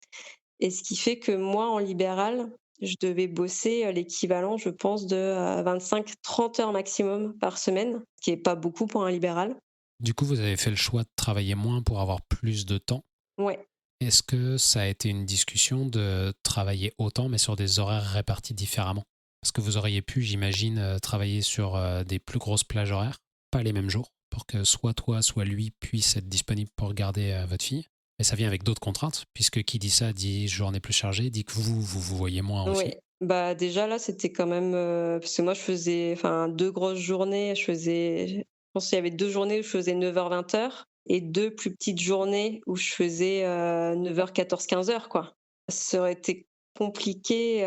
Et ce qui fait que moi, en libéral, je devais bosser, l'équivalent, je pense, de, 25-30 heures maximum par semaine, ce qui est pas beaucoup pour un libéral. Du coup, vous avez fait le choix de travailler moins pour avoir plus de temps. Ouais. Est-ce que ça a été une discussion de travailler autant, mais sur des horaires répartis différemment? Parce que vous auriez pu, j'imagine, travailler sur des plus grosses plages horaires, pas les mêmes jours, pour que soit toi, soit lui puisse être disponible pour garder votre fille. Mais ça vient avec d'autres contraintes, puisque qui dit ça dit journée plus chargée, dit que vous voyez moins aussi. Ouais, bah, déjà là, c'était quand même, parce que moi je faisais enfin 2 grosses journées, je pense qu'il y avait 2 journées où je faisais 9h-20h et 2 plus petites journées où je faisais, 9h-14h-15h quoi. Ça aurait été compliqué,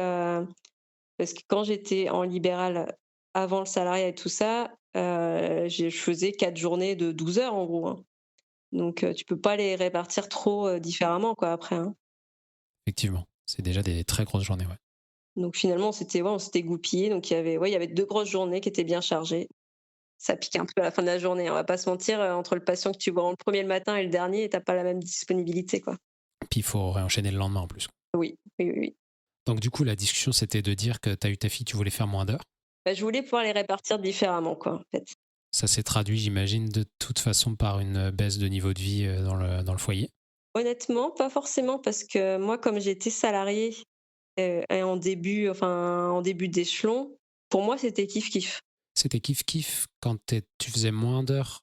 parce que quand j'étais en libéral avant le salariat et tout ça, je faisais 4 journées de 12 heures en gros, hein. Donc tu peux pas les répartir trop, différemment quoi après, hein. Effectivement, c'est déjà des très grosses journées, ouais. Donc finalement, on s'était goupillés, donc il y avait 2 grosses journées qui étaient bien chargées. Ça pique un peu à la fin de la journée, on va pas se mentir, entre le patient que tu vois en le premier le matin et le dernier, tu pas la même disponibilité, quoi. Puis il faut réenchaîner le lendemain en plus. Oui, oui, oui, oui. Donc du coup, la discussion, c'était de dire que tu as eu ta fille, tu voulais faire moins d'heures. Bah, je voulais pouvoir les répartir différemment, quoi, en fait. Ça s'est traduit, j'imagine, de toute façon par une baisse de niveau de vie dans le foyer. Honnêtement, pas forcément parce que moi, comme j'étais salariée, et en début d'échelon, Pour moi, c'était kiff-kiff. C'était kiff-kiff quand tu faisais moins d'heures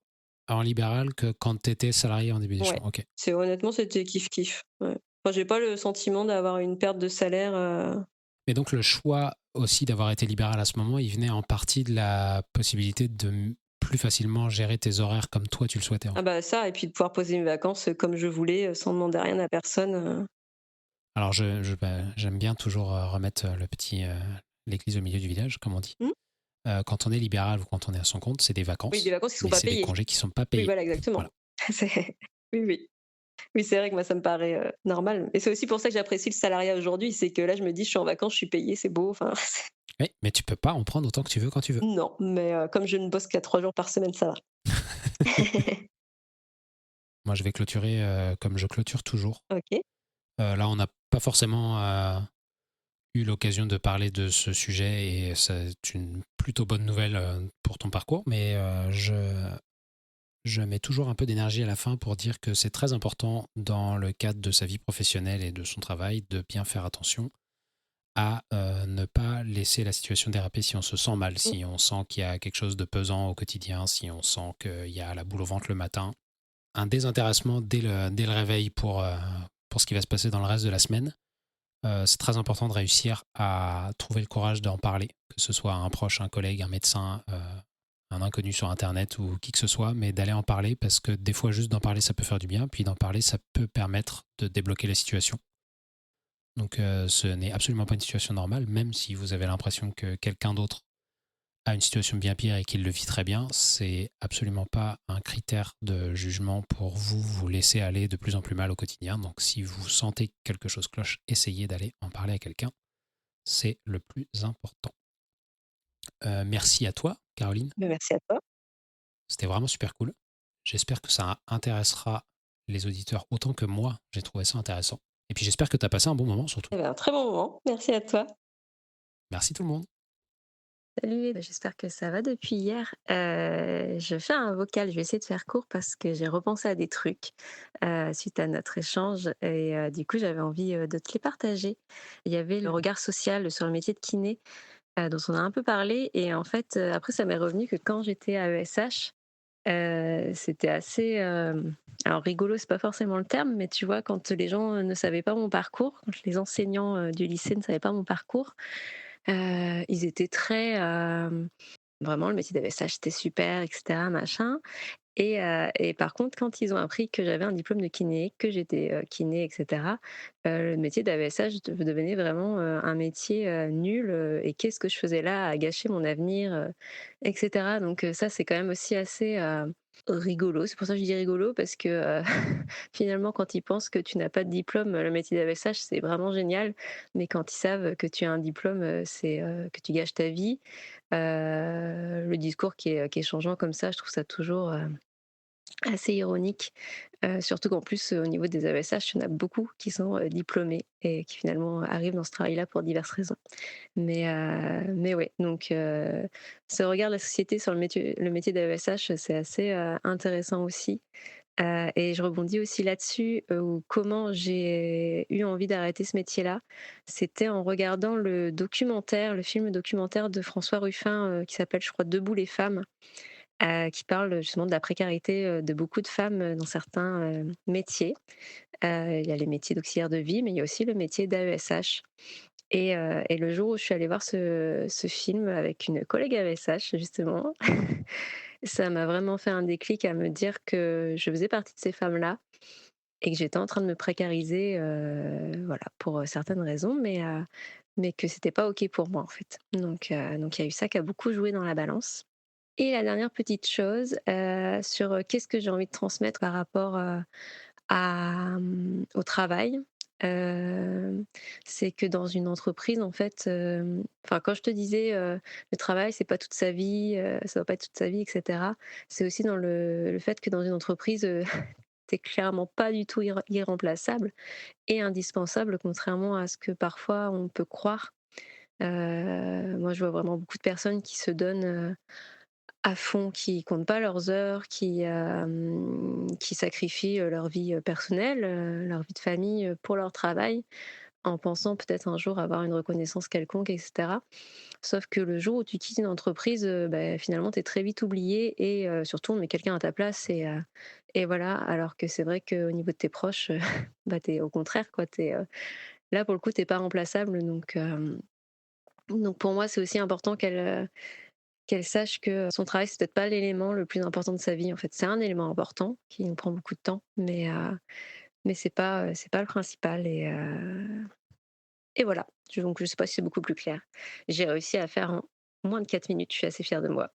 en libéral que quand tu étais salarié en début Ouais, d'échelon. Ok. honnêtement, c'était kiff-kiff, ouais. Enfin, j'ai pas le sentiment d'avoir une perte de salaire, Mais donc le choix aussi d'avoir été libéral à ce moment, il venait en partie de la possibilité de plus facilement gérer tes horaires comme toi tu le souhaitais en ah fait. bah, ça et puis de pouvoir poser mes vacances, comme je voulais, sans demander rien à personne, Alors j'aime bien toujours remettre l'église au milieu du village, comme on dit. Mmh. Quand on est libéral ou quand on est à son compte, c'est des Oui, des vacances, vacances qui sont mais pas c'est des payées. congés qui sont pas Oui, payés. voilà, Voilà. exactement. C'est oui, oui. Oui, c'est vrai que moi, ça me paraît, normal et c'est aussi pour ça que j'apprécie le salariat aujourd'hui, c'est que là, je me dis: «Je suis en vacances, je suis payée, c'est beau», enfin, Oui, mais tu peux pas en prendre autant que tu veux quand tu veux. non, mais comme je ne bosse qu'à 3 jours par semaine, ça va. Moi, je vais clôturer comme je clôture toujours. OK. Là, on n'a pas forcément eu l'occasion de parler de ce sujet et c'est une plutôt bonne nouvelle pour ton parcours, mais je mets toujours un peu d'énergie à la fin pour dire que c'est très important dans le cadre de sa vie professionnelle et de son travail de bien faire attention à ne pas laisser la situation déraper si on se sent mal, Mmh. si on sent qu'il y a quelque chose de pesant au quotidien, si on sent qu'il y a la boule au ventre le matin. Un désintéressement dès le réveil pour ce qui va se passer dans le reste de la semaine. C'est très important de réussir à trouver le courage d'en parler, que ce soit un proche, un collègue, un médecin, un inconnu sur Internet ou qui que ce soit, mais d'aller en parler parce que des fois, juste d'en parler, ça peut faire du bien, puis d'en parler, ça peut permettre de débloquer la situation. Donc, ce n'est absolument pas une situation normale, même si vous avez l'impression que quelqu'un d'autre a une situation bien pire et qu'il le vit très bien, c'est absolument pas un critère de jugement pour vous laisser aller de plus en plus mal au quotidien. Donc, si vous sentez que quelque chose cloche, essayez d'aller en parler à quelqu'un. C'est le plus important. Merci à toi, Caroline. Bah, merci à toi. C'était vraiment super cool. J'espère que ça intéressera les auditeurs autant que moi, j'ai trouvé ça intéressant. Et puis j'espère que tu as passé un bon moment surtout. Eh ben, un très bon moment. Merci à toi. Merci tout le monde. Salut, bah, j'espère que ça va depuis hier. Je fais un vocal, je vais essayer de faire court parce que j'ai repensé à des trucs suite à notre échange et du coup j'avais envie de te les partager. Il y avait le regard social sur le métier de kiné dont on a un peu parlé et en fait après ça m'est revenu que quand j'étais à ESH, c'était assez alors rigolo, c'est pas forcément le terme, mais tu vois quand les gens ne savaient pas mon parcours, quand les enseignants du lycée ne savaient pas mon parcours, ils étaient très, vraiment le métier d'AVSH c'était super et cetera machin et par contre quand ils ont appris que j'avais un diplôme de kiné, que j'étais, kiné et cetera, le métier d'AVSH devenait vraiment, un métier, nul, et qu'est-ce que je faisais là à gâcher mon avenir, et cetera donc ça c'est quand même aussi assez, rigolo. C'est pour ça que je dis rigolo parce que, finalement quand ils pensent que tu n'as pas de diplôme, le métier d'AVSH c'est vraiment génial, mais quand ils savent que tu as un diplôme, c'est, que tu gâches ta vie. Le discours qui est changeant comme ça, je trouve ça toujours, assez ironique, surtout qu'en plus, au niveau des AESH, il y en a beaucoup qui sont, diplômés et qui finalement arrivent dans ce travail-là pour diverses raisons. Mais ouais, donc ce regard de la société sur le métier d'AESH, c'est assez, intéressant aussi, et je rebondis aussi là-dessus, où comment j'ai eu envie d'arrêter ce métier-là. C'était en regardant le film documentaire de François Ruffin, qui s'appelle, je crois, «Debout les femmes», qui parle justement de la précarité, de beaucoup de femmes, dans certains, métiers. Il y a les métiers d'auxiliaire de vie, mais il y a aussi le métier d'AESH et le jour où je suis allée voir ce film avec une collègue AESH justement, ça m'a vraiment fait un déclic à me dire que je faisais partie de ces femmes-là et que j'étais en train de me précariser, voilà, pour, certaines raisons, mais que c'était pas OK pour moi, en fait. Donc il y a eu ça qui a beaucoup joué dans la balance. Et la dernière petite chose, sur, qu'est-ce que j'ai envie de transmettre par rapport, au travail, hem, c'est que dans une entreprise, en fait, enfin, quand je te disais, le travail, c'est pas toute sa vie, ça doit pas être toute sa vie et cetera. C'est aussi dans le fait que dans une entreprise, tu clairement pas du tout irremplaçable et indispensable, contrairement à ce que parfois on peut croire. Moi, je vois vraiment beaucoup de personnes qui se donnent, à fond, qui comptent pas leurs heures, qui sacrifient, leur vie, personnelle, leur vie de famille, pour leur travail. en pensant peut-être un jour avoir une reconnaissance quelconque, et cetera. Sauf que le jour où tu quittes une entreprise, finalement, tu es très vite oublié et surtout on met quelqu'un à ta place et voilà. Alors que c'est vrai qu'au niveau de tes proches, tu es au contraire quoi, tu là pour le coup, tu pas remplaçable donc pour moi, c'est aussi important qu'elle sache que son travail, c'est peut-être pas l'élément le plus important de sa vie, en fait. C'est un élément important qui nous prend beaucoup de temps, mais c'est pas le principal et voilà. Donc je sais pas si c'est beaucoup plus clair. J'ai réussi à faire en moins de 4 minutes, je suis assez fière de moi.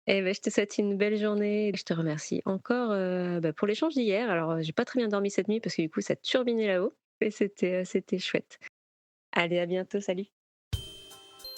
Et je te souhaite une belle journée et je te remercie encore, pour l'échange d'hier. Alors, j'ai pas très bien dormi cette nuit parce que du coup ça turbinait là-haut et c'était chouette. Allez, à bientôt, salut.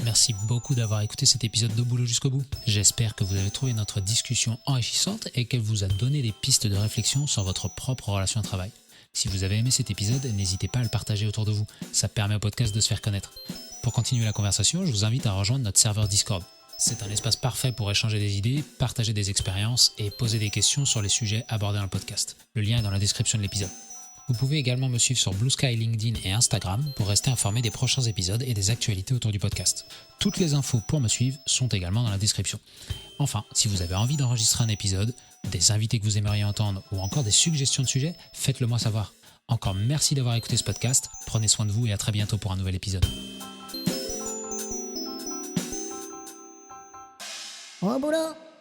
Merci beaucoup d'avoir écouté cet épisode de Boulot jusqu'au bout. J'espère que vous avez trouvé notre discussion enrichissante et qu'elle vous a donné des pistes de réflexion sur votre propre relation au travail. Si vous avez aimé cet épisode, n'hésitez pas à le partager autour de vous. Ça permet au podcast de se faire connaître. Pour continuer la conversation, je vous invite à rejoindre notre serveur Discord. C'est un espace parfait pour échanger des idées, partager des expériences et poser des questions sur les sujets abordés dans le podcast. Le lien est dans la description de l'épisode. Vous pouvez également me suivre sur Blue Sky, LinkedIn et Instagram pour rester informé des prochains épisodes et des actualités autour du podcast. Toutes les infos pour me suivre sont également dans la description. Enfin, si vous avez envie d'enregistrer un épisode, des invités que vous aimeriez entendre ou encore des suggestions de sujets, faites-le moi savoir. Encore merci d'avoir écouté ce podcast, prenez soin de vous et à très bientôt pour un nouvel épisode. Au boulot!